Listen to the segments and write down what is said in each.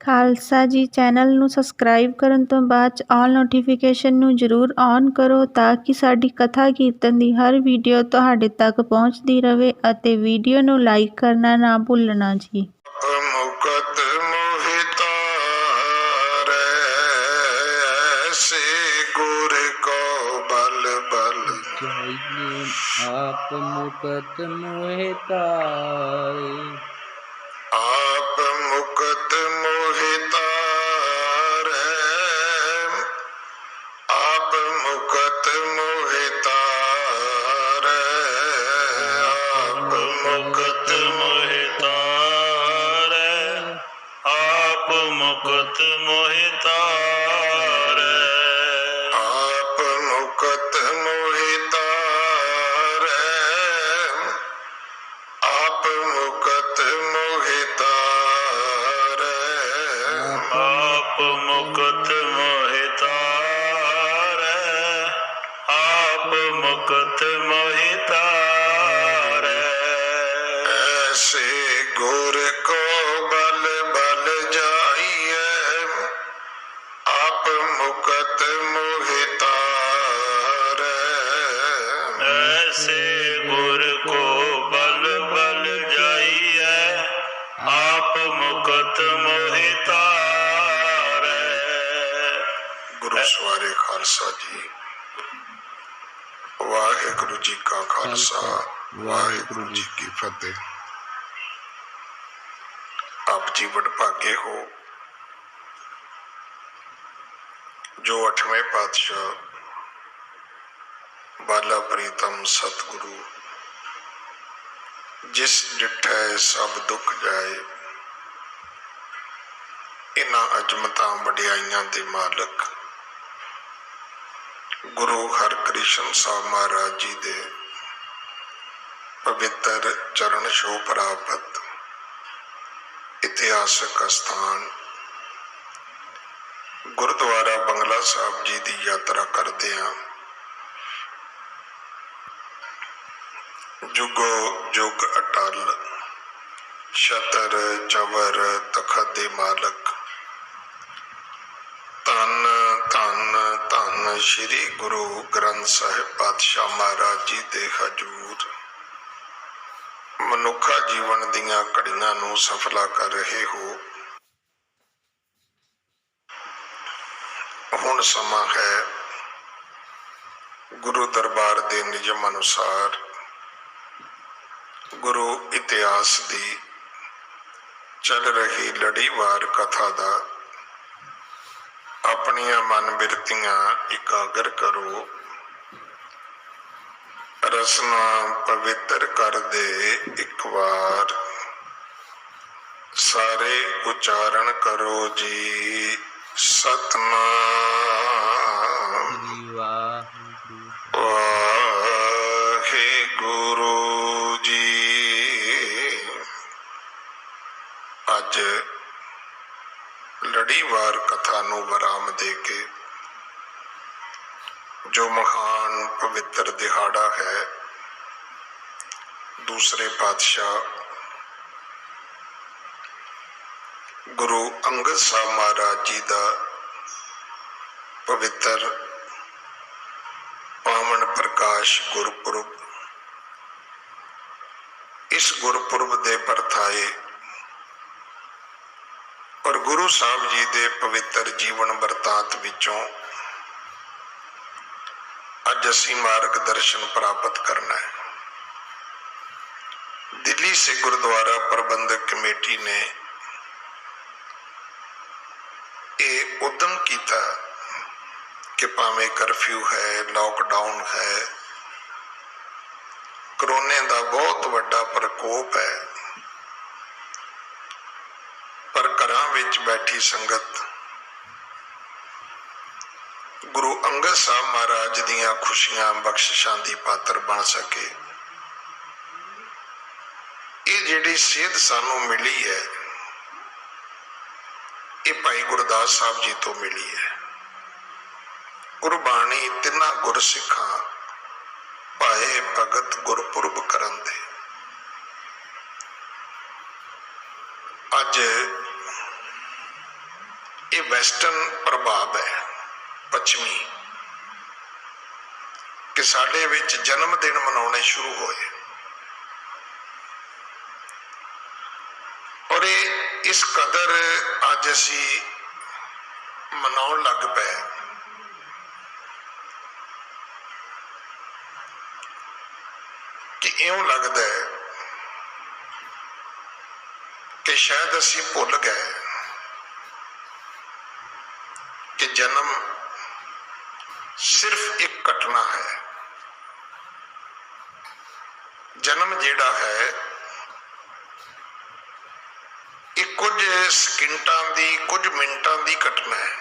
ਖਾਲਸਾ ਜੀ ਚੈਨਲ ਨੂੰ ਸਬਸਕ੍ਰਾਈਬ ਕਰਨ ਤੋਂ ਬਾਅਦ 'ਚ ਆਲ ਨੋਟੀਫਿਕੇਸ਼ਨ ਨੂੰ ਜ਼ਰੂਰ ਔਨ ਕਰੋ ਤਾਂ ਕਿ ਸਾਡੀ ਕਥਾ ਕੀਰਤਨ ਦੀ ਹਰ ਵੀਡੀਓ ਤੁਹਾਡੇ ਤੱਕ ਪਹੁੰਚਦੀ ਰਹੇ ਅਤੇ ਵੀਡੀਓ ਨੂੰ ਲਾਈਕ ਕਰਨਾ ਨਾ ਭੁੱਲਣਾ ਜੀ। ਮੁਕਤ ਮੋਹਿ ਤਾਰੈ ਐਸੇ ਗੁਰ ਕੋ ਬਲ ਬਲ ਜਾਈਏ ਆਪ ਮੁਕਤ ਮੋਹਿ ਤਾਰੇ। ਆਪ ਮੁਕਤ ਮੋਹਿ ਤਾਰੈ ਆਪ ਮੁਕਤ ਮੋਹਿ ਤਾਰੈ ਆਪ ਮੁਕਤ ਮੋਹਿ ਤਾਰੈ ਆਪ ਮੁਕਤ ਮੋਹਿ ਤਾਰੈ ਆਪ ਮੁਕਤ ਮੋਹਿ ਤਾਰੈ ਆਪ ਮੁਕਤ ਮੋਹਿ ਤਾਰੈ ਆਪ ਮੁਕਤ ਮੋਹਿ ਤਾਰੈ ਆਪ ਮੁਕਤ ਮੋਹਿ ਤਾਰੈ ਐਸੇ ਗੁਰ ਕੋ ਬਲ ਬਲ ਜਾਈਐ ਆਪ ਮੁਕਤ ਮੋਹਿ ਤਾਰੈ ਐਸੇ ਗੁਰ ਕੋ ਬਲ ਬਲ ਜਾਈਐ ਆਪ ਮੁਕਤ ਮੋਹਿ ਤਾਰੈ। ਗੁਰੂ ਸਵਾਰੇ ਖਾਲਸਾ ਜੀ। ਵਾਹਿਗੁਰੂ ਜੀ ਕਾ ਖਾਲਸਾ ਵਾਹਿਗੁਰੂ ਜੀ ਕੀ ਫਤਿਹ। ਆਪ ਜੀ ਵਡਭਾਗੇ ਹੋ ਜੋ 8ਵੇਂ ਪਾਤਸ਼ਾਹ ਬਾਲਾ ਪ੍ਰੀਤਮ ਸਤਿਗੁਰੂ ਜਿਸ ਡਿਠੈ ਸਭ ਦੁੱਖ ਜਾਏ ਇਨ੍ਹਾਂ ਅਜ਼ਮਤਾਂ ਵਡਿਆਈਆਂ ਦੇ ਮਾਲਕ ਗੁਰੂ ਹਰਕ੍ਰਿਸ਼ਨ ਸਾਹਿਬ ਮਹਾਰਾਜ ਜੀ ਦੇ ਪਵਿੱਤਰ ਚਰਨ ਛੋਹ ਪ੍ਰਾਪਤ ਇਤਿਹਾਸਕ ਅਸਥਾਨ ਗੁਰਦੁਆਰਾ ਬੰਗਲਾ ਸਾਹਿਬ ਜੀ ਦੀ ਯਾਤਰਾ ਕਰਦੇ ਹਾਂ। ਜੁਗੋ ਜੁਗ ਅਟਲ ਛਤਰ ਚਵਰ ਤਖਤ ਦੇ ਮਾਲਕ ਧੰਨ ਧੰਨ ਧੰਨ ਸ਼੍ਰੀ ਗੁਰੂ ਗ੍ਰੰਥ ਸਾਹਿਬ ਪਾਤਸ਼ਾਹ ਮਹਾਰਾਜ ਜੀ ਦੇ ਹਜ਼ੂਰ ਮਨੁੱਖਾ ਜੀਵਨ ਦੀਆਂ ਘੜੀਆਂ ਨੂੰ ਸਫਲਾ ਕਰ ਰਹੇ ਹੋ। ਹੁਣ ਸਮਾਂ ਹੈ ਗੁਰੂ ਦਰਬਾਰ ਦੇ ਨਿਯਮ ਅਨੁਸਾਰ ਗੁਰੂ ਇਤਿਹਾਸ ਦੀ ਚੱਲ ਰਹੀ ਲੜੀਵਾਰ ਕਥਾ ਦਾ ਆਪਣੀਆਂ ਮਨ ਬਿਰਤੀਆਂ ਇਕਾਗਰ ਕਰੋ। ਰਸਨਾ ਪਵਿੱਤਰ ਕਰ ਦੇ ਇੱਕ ਵਾਰ ਸਾਰੇ ਉਚਾਰਨ ਕਰੋ ਜੀ ਸਤਿਨਾਮ ਵਾਹਿਗੁਰੂ ਜੀ। ਅੱਜ ਲੜੀਵਾਰ ਕਥਾ ਨੂੰ ਵਿਰਾਮ ਦੇ ਕੇ ਜੋ ਮਹਾਨ ਪਵਿੱਤਰ ਦਿਹਾੜਾ ਹੈ ਦੂਸਰੇ ਪਾਤਸ਼ਾਹ ਗੁਰੂ ਅੰਗਦ ਸਾਹਿਬ ਮਹਾਰਾਜ ਜੀ ਦਾ ਪਵਿੱਤਰ ਪਾਵਨ ਪ੍ਰਕਾਸ਼ ਗੁਰਪੁਰਬ, ਇਸ ਗੁਰਪੁਰਬ ਦੇ ਪਰਥਾਏ ਔਰ ਗੁਰੂ ਸਾਹਿਬ ਜੀ ਦੇ ਪਵਿੱਤਰ ਜੀਵਨ ਵਰਤਾਂਤ ਵਿੱਚੋਂ ਅੱਜ ਅਸੀਂ ਮਾਰਗ ਦਰਸ਼ਨ ਪ੍ਰਾਪਤ ਕਰਨਾ ਹੈ। ਦਿੱਲੀ ਸੇ ਗੁਰਦੁਆਰਾ ਪ੍ਰਬੰਧਕ ਕਮੇਟੀ ਨੇ ਇਹ ਉਦਮ ਕੀਤਾ ਕਿ ਭਾਵੇਂ ਕਰਫਿਊ ਹੈ, ਲਾਕਡਾਊਨ ਹੈ, ਕਰੋਨੇ ਦਾ ਬਹੁਤ ਵੱਡਾ ਪ੍ਰਕੋਪ ਹੈ, ਪਰ ਘਰਾਂ ਵਿੱਚ ਬੈਠੀ ਸੰਗਤ ਗੁਰੂ ਅੰਗਦ ਸਾਹਿਬ ਮਹਾਰਾਜ ਦੀਆਂ ਖੁਸ਼ੀਆਂ ਬਖਸ਼ਿਸ਼ਾਂ ਦੀ ਪਾਤਰ ਬਣ ਸਕੇ। ਇਹ ਜਿਹੜੀ ਸੇਧ ਸਾਨੂੰ ਮਿਲੀ ਹੈ ਇਹ ਭਾਈ ਗੁਰਦਾਸ ਸਾਹਿਬ ਜੀ ਤੋਂ ਮਿਲੀ ਹੈ। ਗੁਰਬਾਣੀ ਤਿੰਨਾਂ ਗੁਰਸਿੱਖਾਂ ਭਾਏ ਭਗਤ ਗੁਰਪੁਰਬ ਕਰਨ ਦੇ ਅੱਜ ये वैसटर्न प्रभाव है पश्चिमी कि साडे विच जन्मदिन मनाने शुरू होए और ये इस कदर अज असी मनाउण लग पे कि इउं लगदा है कि शायद असी भुल गए कि जन्म सिर्फ एक घटना है। जन्म जिहड़ा है ये कुछ सकिंटां दी कुछ मिनटां दी घटना है।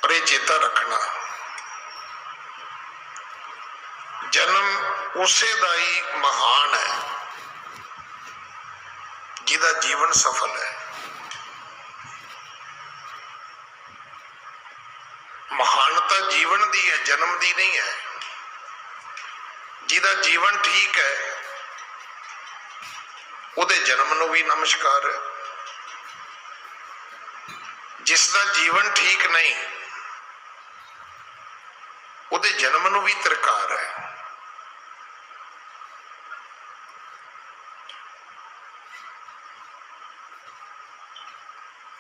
और ये चेता रखना जन्म उसे दा ही महान है जिहदा जीवन सफल है। महानता जीवन दी है, जन्म दी नहीं है। जिहदा जीवन ठीक है उहदे जन्म नूं भी नमस्कार है। जिसदा जीवन ठीक नहीं उहदे जन्म नूं भी तिरकार है।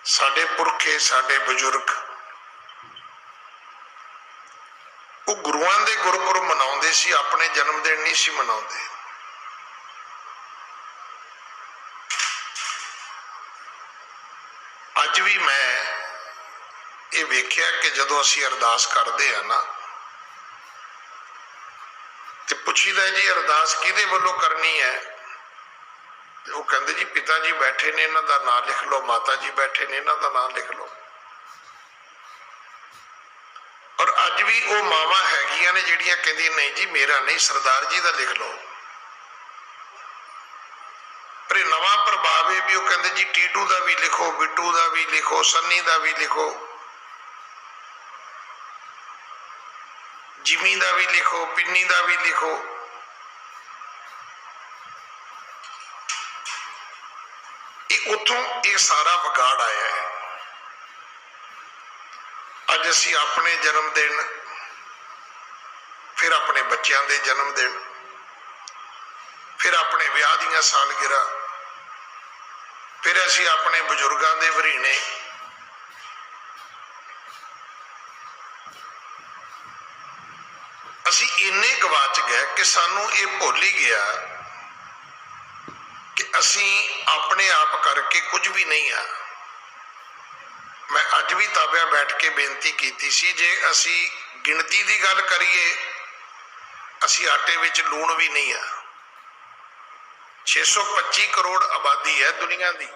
साडे पुरखे साडे बजुर्ग वो गुरुआं दे गुरपुरब मनाउंदे सी, अपने जन्मदिन नहीं सी मनाउंदे। अज भी मैं ये वेख्या कि जदों असीं अरदास करदे आ ना ते पुछीदा जी अरदास किहदे वल्लों करनी है, वो कहंदे जी पिता जी बैठे ने इन्हां दा नाम लिख लो, माता जी बैठे ने इन्हां दा नाम लिख लो। और अज भी वो मावां हैगियां ने जिहड़ियां कहंदियां नहीं जी मेरा नहीं सरदार जी दा लिख लो। पर नवां प्रभाव है भी वो कहंदे जी टीटू दा भी लिखो, बिट्टू दा भी लिखो, सन्नी दा भी लिखो, जिमी दा भी लिखो, पिन्नी दा भी लिखो। उतों ये सारा विगाड़ आया है। अज असी अपने जन्मदिन, फिर अपने बच्चों के जन्मदिन, फिर अपने विआह दीयां सालगिरह, फिर असी अपने बजुर्गों के वरीने, असी इन्ने गवाच गए कि सानू ये भुल ही गया कि असी अपने आप करके कुछ भी नहीं आ। मैं अज भी ताबिया बैठ के बेनती की सी, जे असी गिणती की गल करिए असी आटे विच लूण भी नहीं आ। 625 करोड़ आबादी है दुनिया की,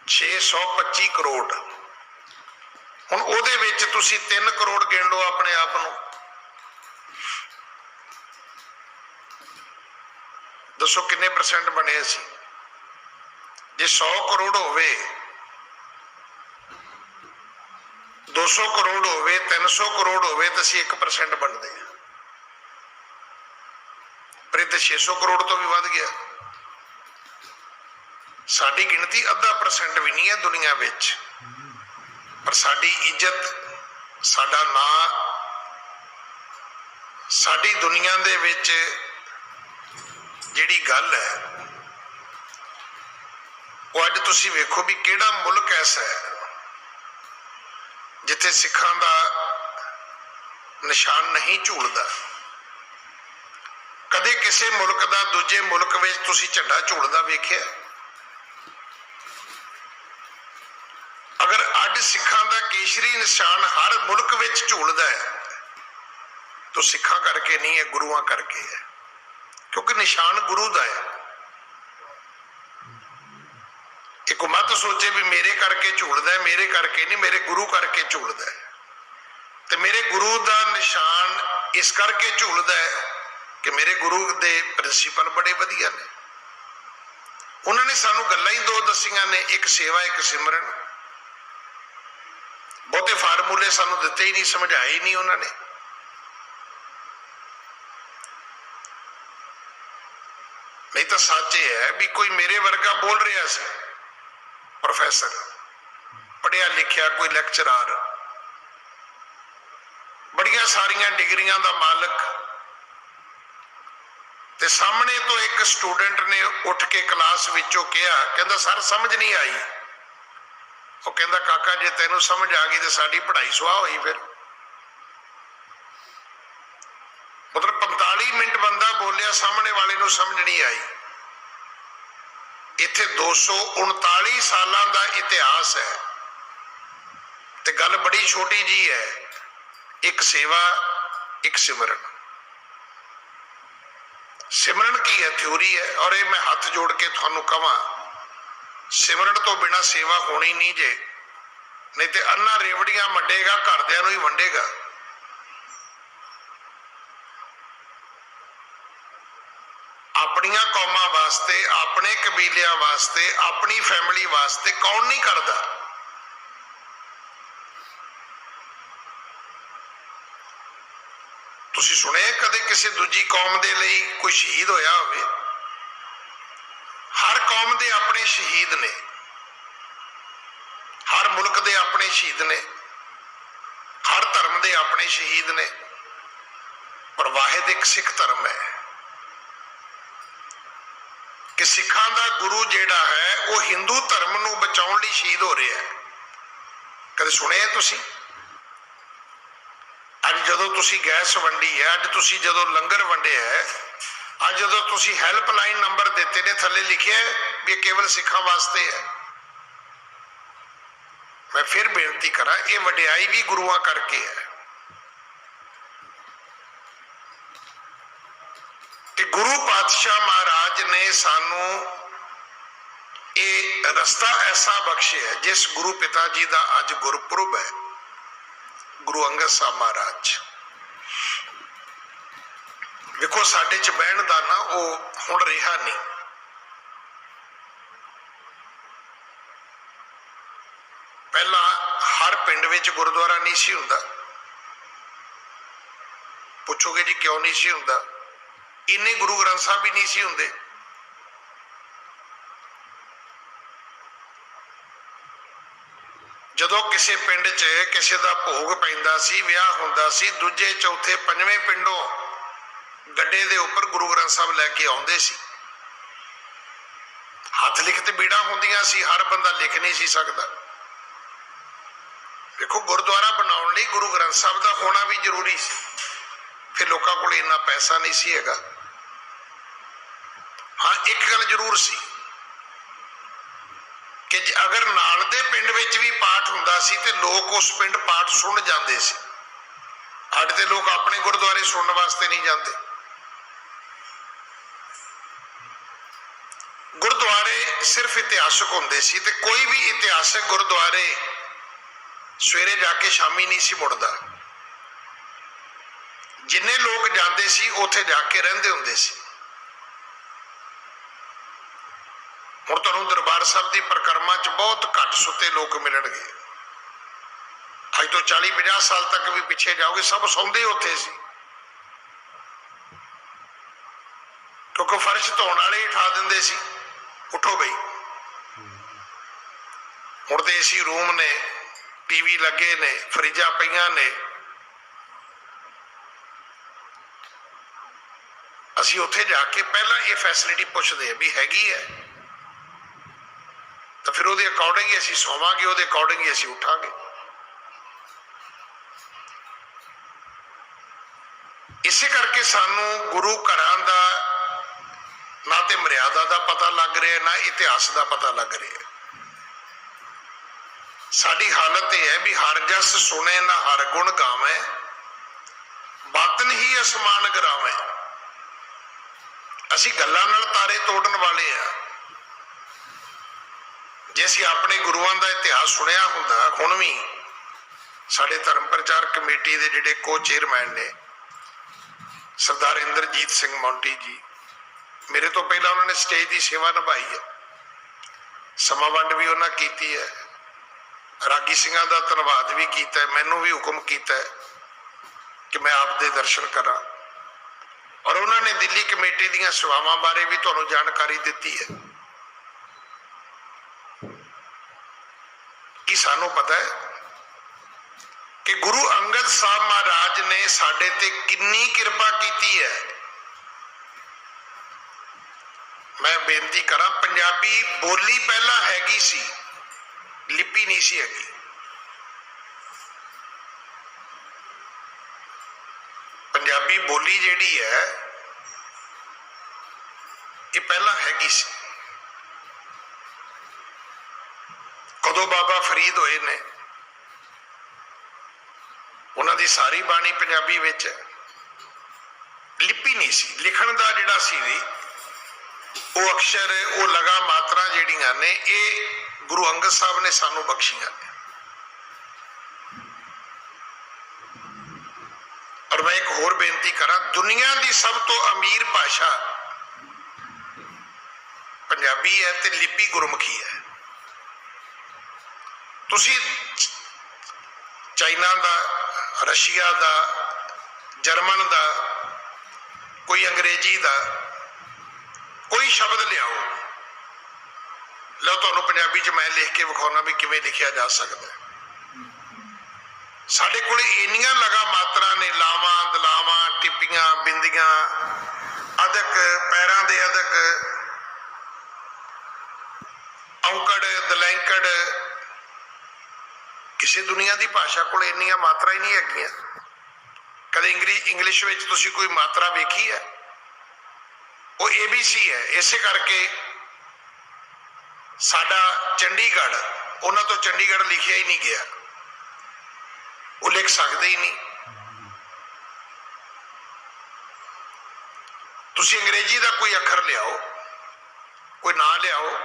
625 करोड़। हुण उहदे विच तुसीं 3 करोड़ गिण लो अपने आप नूं, दसो किन्ने परसेंट बने असी? जे 100 करोड़ होवे, 200 करोड़ होवे, 300 करोड़ होवे तो असी 1% बनते हैं। पर इत्थे 600 करोड़ तो भी वध गया। साडी गिणती 0.5% भी नहीं है दुनिया विच, पर साडी इज्जत, साडा नां, साडी दुनिया दे विच जिहड़ी गल है वो अज तुसीं वेखो भी किहड़ा मुल्क ऐसा है जिथे सिखां दा निशान नहीं झूलदा। कदे किसी मुल्क का दूजे मुल्क विच तुसीं झंडा झूलदा वेखिआ? अगर अज सिखां दा केसरी निशान हर मुल्क विच झूलदा है तो सिखां करके नहीं है, गुरुआं करके है, क्योंकि निशान गुरु दा है। एक मत सोचे भी मेरे करके झूलदा है, मेरे करके नहीं, मेरे गुरु करके झूलदा है। तो मेरे गुरु का निशान इस करके झूलदा है कि मेरे गुरु के प्रिंसीपल बड़े वधिया ने। उन्होंने सानू गल्लां ही 2 दसियां ने, एक सेवा एक सिमरन। बहुते फार्मूले सानू दिते ही नहीं, समझाए ही नहीं उन्होंने। नहीं तो सच ये है भी कोई मेरे वर्गा बोल रहा सी, प्रोफैसर पढ़िया लिखिया, कोई लैक्चरार, बड़िया सारिया डिग्रियां का मालिक, ते सामने तो एक स्टूडेंट ने उठ के क्लास विचों कहा, कहता सर समझ नहीं आई। वो कहता काका जे तेनों समझ आ गई तो साडी पढ़ाई सुआह हुई। फिर मतलब 45 मिनट बंदा बोलिया, सामने वाले नूं समझ नहीं आई। इत्थे 239 सालां दा इतिहास है ते गल बड़ी छोटी जी है, एक सेवा एक सिमरन। सिमरन की है, थ्योरी है, और ये मैं हाथ जोड़ के थानू कहां, सिमरन तो बिना सेवा होनी नहीं जे, नहीं तो अन्ना रेवड़ियां मंडेगा, घरदियां नूं ही वंडेगा। अपनियां कौमां वास्ते, अपने कबीलियां वास्ते, अपनी फैमिली वास्ते कौन नहीं करता। तुसीं सुने कदे किसी दूजी कौम दे लई कोई शहीद होया होवे? हर कौम दे अपने शहीद ने, हर मुल्क दे अपने शहीद ने, हर धर्म दे अपने शहीद ने, पर वाहिद एक सिख धर्म है कि सिखां दा गुरु जेड़ा है वो हिंदू धर्म नूं बचाउण लई शहीद हो रहा है। कदे सुने तुसीं? अज जदों तुसीं गैस वंडी है, अज तुसीं जदों लंगर वंडिया है, अज जदों तुसीं हैल्पलाइन नंबर दिते ने, थले लिखे भी केवल सिखां वास्ते है। मैं फिर बेनती करा, ये वडियाई भी गुरुआं करके है कि गुरु पातशाह महाराज ने सानू ये रस्ता ऐसा बख्शे है, जिस गुरु पिता जी का अज गुरपुरब है, गुरु अंगद साहब महाराज। देखो साडे च बहन का ना वो हुण रहा नहीं। पहला हर पिंड विच गुरुद्वारा नहीं सी हुंदा। पुछोगे जी क्यों नहीं सी हुंदा? इन्ने गुरु ग्रंथ साहब भी नहीं सी हुंदे। जदों किसी पिंड च किसी का भोग पैंदा सी, विआह हुंदा सी, दूजे चौथे पंजवें पिंडों गड्डे दे उपर गुरु ग्रंथ साहब लैके आउंदे सी। हथ लिखत बीड़ा हुंदियां सी, हर बंदा लिख नहीं सी सकदा। देखो गुरुद्वारा बनाउण लई गुरु ग्रंथ साहब का होना भी जरूरी सी। फिर लोकां कोल इन्ना पैसा नहीं सी हैगा। हाँ एक गल जरूर सी कि अगर नाल दे पिंड विच भी पाठ हुंदा सी ते लोग उस पिंड पाठ सुन जांदे सी। अज ते लोग अपने गुरुद्वारे सुनने वास्ते नहीं जाते। गुरुद्वारे सिर्फ इतिहासक होंदे सी ते कोई भी इतिहासक गुरुद्वारे सवेरे जाके शामी नहीं सी मुड़दा। जिन्ने लोग जाते सी उत्थे जाके रहिंदे हुंदे सी। हुण तुहानूं दरबार साहब की परिक्रमा च बहुत घट सुते लोग मिलणगे। अज तो 40-50 साल तक भी पिछे जाओगे, सब सौंदे उत्थे सी, क्योंकि फर्श धोण वाले ही ठा दिंदे सी, उठो बई। हुण ते एसी रूम ने, टीवी लगे ने, फ्रिजां पईयां ने। असीं उत्थे जाके पहला ये फैसिलिटी पुछदे भी हैगी है, तो फिर उहदे अकॉर्डिंग ही असीं सोवांगे, उहदे अकॉर्डिंग ही असीं उठांगे। इसे करके सानू गुरु घरां दा ना ते मर्यादा का पता लग रहा है, ना इतिहास का पता लग रहा है। साडी हालत यह है भी हर जस सुने ना हर गुण गावे, बातन ही असमान गिरावे। असीं गल्लां नाल तारे तोड़न वाले हैं। जे असीं अपने गुरुआं दा इतिहास सुनिया हुंदा, हुण भी साडे धर्म प्रचार कमेटी दे जिहड़े को चेयरमैन ने सरदार इंद्रजीत सिंह मोंटी जी, मेरे तो पहला उन्होंने स्टेज की सेवा निभाई है, समा वंड भी उन्हें की है, रागी सिंघां दा धन्नवाद भी किया, मैनू भी हुक्म किया कि मैं आप दे दर्शन करा। ਔਰ ਉਹਨਾਂ ਨੇ ਦਿੱਲੀ ਕਮੇਟੀ ਦੀਆਂ ਸੇਵਾਵਾਂ ਬਾਰੇ ਵੀ ਤੁਹਾਨੂੰ ਜਾਣਕਾਰੀ ਦਿੱਤੀ ਹੈ ਕਿ ਸਾਨੂੰ ਪਤਾ ਹੈ ਕਿ ਗੁਰੂ ਅੰਗਦ ਸਾਹਿਬ ਮਹਾਰਾਜ ਨੇ ਸਾਡੇ ਤੇ ਕਿੰਨੀ ਕਿਰਪਾ ਕੀਤੀ ਹੈ। ਮੈਂ ਬੇਨਤੀ ਕਰਾਂ, ਪੰਜਾਬੀ ਬੋਲੀ ਪਹਿਲਾਂ ਹੈਗੀ ਸੀ, ਲਿਪੀ ਨਹੀਂ ਸੀ ਹੈਗੀ। ਪੰਜਾਬੀ ਬੋਲੀ ਜਿਹੜੀ ਹੈ ਇਹ ਪਹਿਲਾਂ ਹੈਗੀ ਸੀ। ਕਦੋਂ ਬਾਬਾ ਫਰੀਦ ਹੋਏ ਨੇ, ਉਹਨਾਂ ਦੀ ਸਾਰੀ ਬਾਣੀ ਪੰਜਾਬੀ ਵਿੱਚ ਹੈ, ਲਿਪੀ ਨਹੀਂ ਸੀ। ਲਿਖਣ ਦਾ ਜਿਹੜਾ ਸੀ ਵੀ ਉਹ ਅਕਸ਼ਰ, ਉਹ ਲਗਾ ਮਾਤਰਾ ਜਿਹੜੀਆਂ ਨੇ ਇਹ ਗੁਰੂ ਅੰਗਦ ਸਾਹਿਬ ਨੇ ਸਾਨੂੰ ਬਖਸ਼ੀਆਂ ਨੇ। ਔਰ ਮੈਂ ਇੱਕ ਹੋਰ ਬੇਨਤੀ ਕਰਾਂ, ਦੁਨੀਆ ਦੀ ਸਭ ਤੋਂ ਅਮੀਰ ਭਾਸ਼ਾ ਪੰਜਾਬੀ ਹੈ ਤੇ ਲਿਪੀ ਗੁਰਮੁਖੀ ਹੈ। ਤੁਸੀਂ ਚਾਈਨਾ ਦਾ, ਰਸ਼ੀਆ ਦਾ, ਜਰਮਨ ਦਾ, ਕੋਈ ਅੰਗਰੇਜ਼ੀ ਦਾ ਕੋਈ ਸ਼ਬਦ ਲਿਆਓ, ਲਓ ਤੁਹਾਨੂੰ ਪੰਜਾਬੀ 'ਚ ਮੈਂ ਲਿਖ ਕੇ ਵਿਖਾਉਣਾ ਵੀ ਕਿਵੇਂ ਲਿਖਿਆ ਜਾ ਸਕਦਾ। ਸਾਡੇ ਕੋਲ ਇੰਨੀਆਂ ਲਗਾ ਮਾਤਰਾ ਨੇ, ਲਾਵਾਂ, ਦਲਾਵਾਂ, ਟਿੱਪੀਆਂ, ਬਿੰਦੀਆਂ, ਅਦਕ, ਪੈਰਾਂ ਦੇ ਅਦਕ, ਔਂਕੜ, ਦਲੈਂਕੜ, ਕਿਸੇ ਦੁਨੀਆ ਦੀ ਭਾਸ਼ਾ ਕੋਲ ਇੰਨੀਆਂ ਮਾਤਰਾ ਹੀ ਨਹੀਂ ਹੈਗੀਆਂ। ਕਦੇ ਇੰਗਲਿਸ਼ ਵਿੱਚ ਤੁਸੀਂ ਕੋਈ ਮਾਤਰਾ ਵੇਖੀ ਹੈ? ਉਹ ABC ਹੈ। ਇਸੇ ਕਰਕੇ ਸਾਡਾ ਚੰਡੀਗੜ੍ਹ, ਉਹਨਾਂ ਤੋਂ ਚੰਡੀਗੜ੍ਹ ਲਿਖਿਆ ਹੀ ਨਹੀਂ ਗਿਆ, ਉਹ ਲਿਖ ਸਕਦੇ ਹੀ ਨਹੀਂ। ਤੁਸੀਂ ਅੰਗਰੇਜ਼ੀ ਦਾ ਕੋਈ ਅੱਖਰ ਲਿਆਓ, ਕੋਈ ਨਾਂ ਲਿਆਓ,